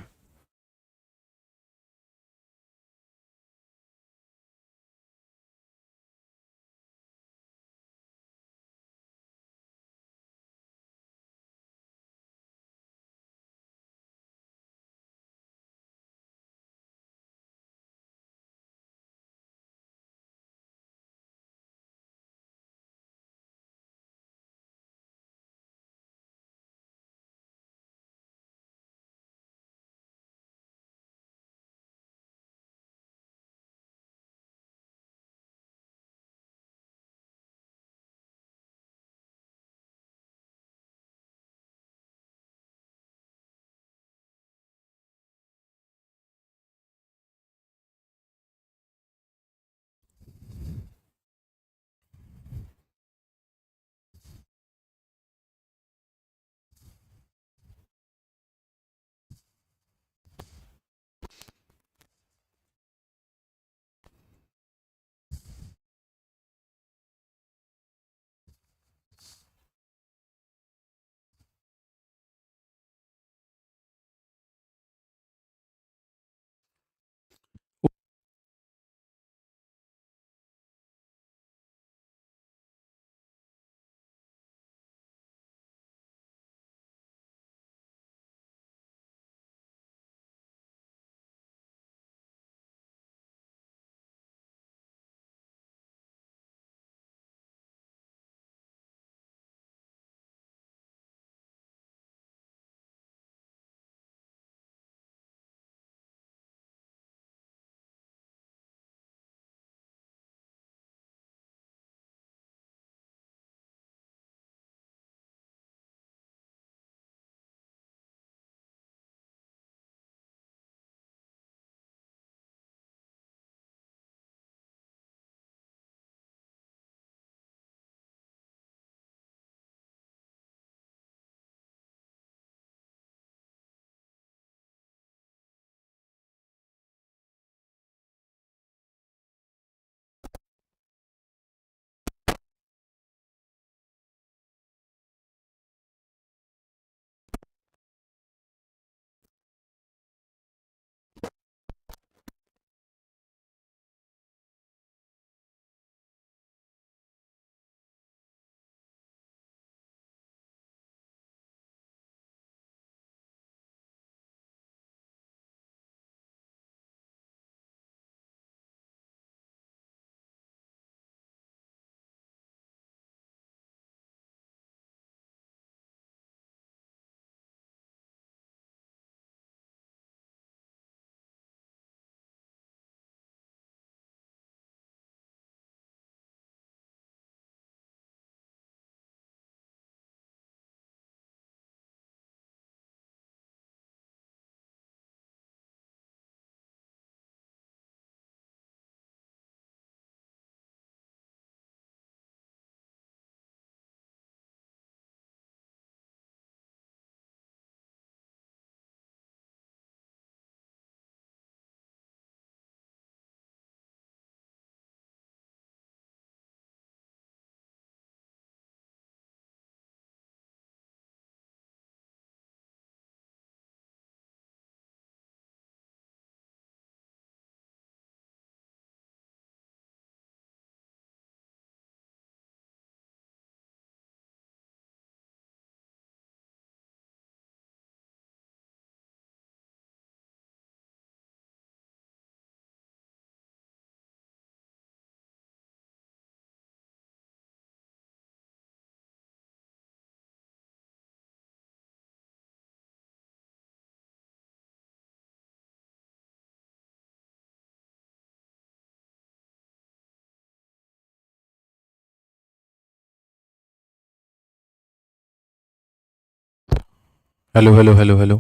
Hello hello hello hello.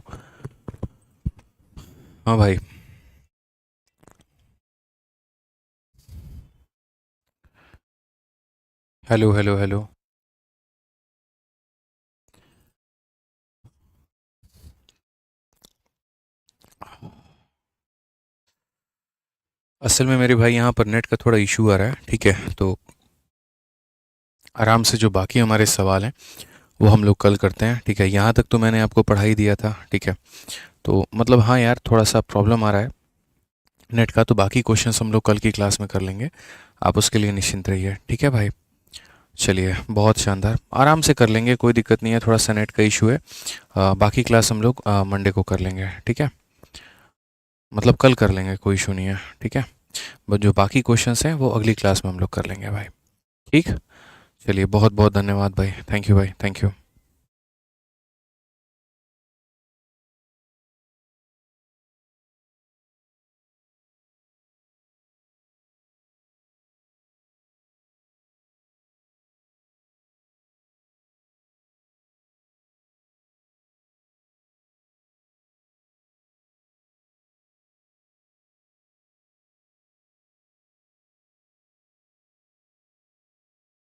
हाँ भाई। Hello hello hello. असल में मेरे भाई यहाँ पर नेट का थोड़ा इशू आ रहा है, ठीक है, तो आराम से जो बाकी हमारे सवाल हैं वो हम लोग कल करते हैं, ठीक है। यहाँ तक तो मैंने आपको पढ़ा ही दिया था, ठीक है। तो मतलब हाँ यार, थोड़ा सा प्रॉब्लम आ रहा है नेट का, तो बाकी क्वेश्चंस हम लोग कल की क्लास में कर लेंगे, आप उसके लिए निश्चिंत रहिए, ठीक है भाई। चलिए, बहुत शानदार, आराम से कर लेंगे, कोई दिक्कत नहीं है, थोड़ा सा नेट का इशू है। बाकी क्लास हम लोग मंडे को कर लेंगे, ठीक है, मतलब कल कर लेंगे, कोई इशू नहीं है, ठीक है। बस जो बाकी क्वेश्चंस हैं वो अगली क्लास में हम लोग कर लेंगे भाई, ठीक। चलिए, बहुत बहुत धन्यवाद भाई, थैंक यू भाई, थैंक यू।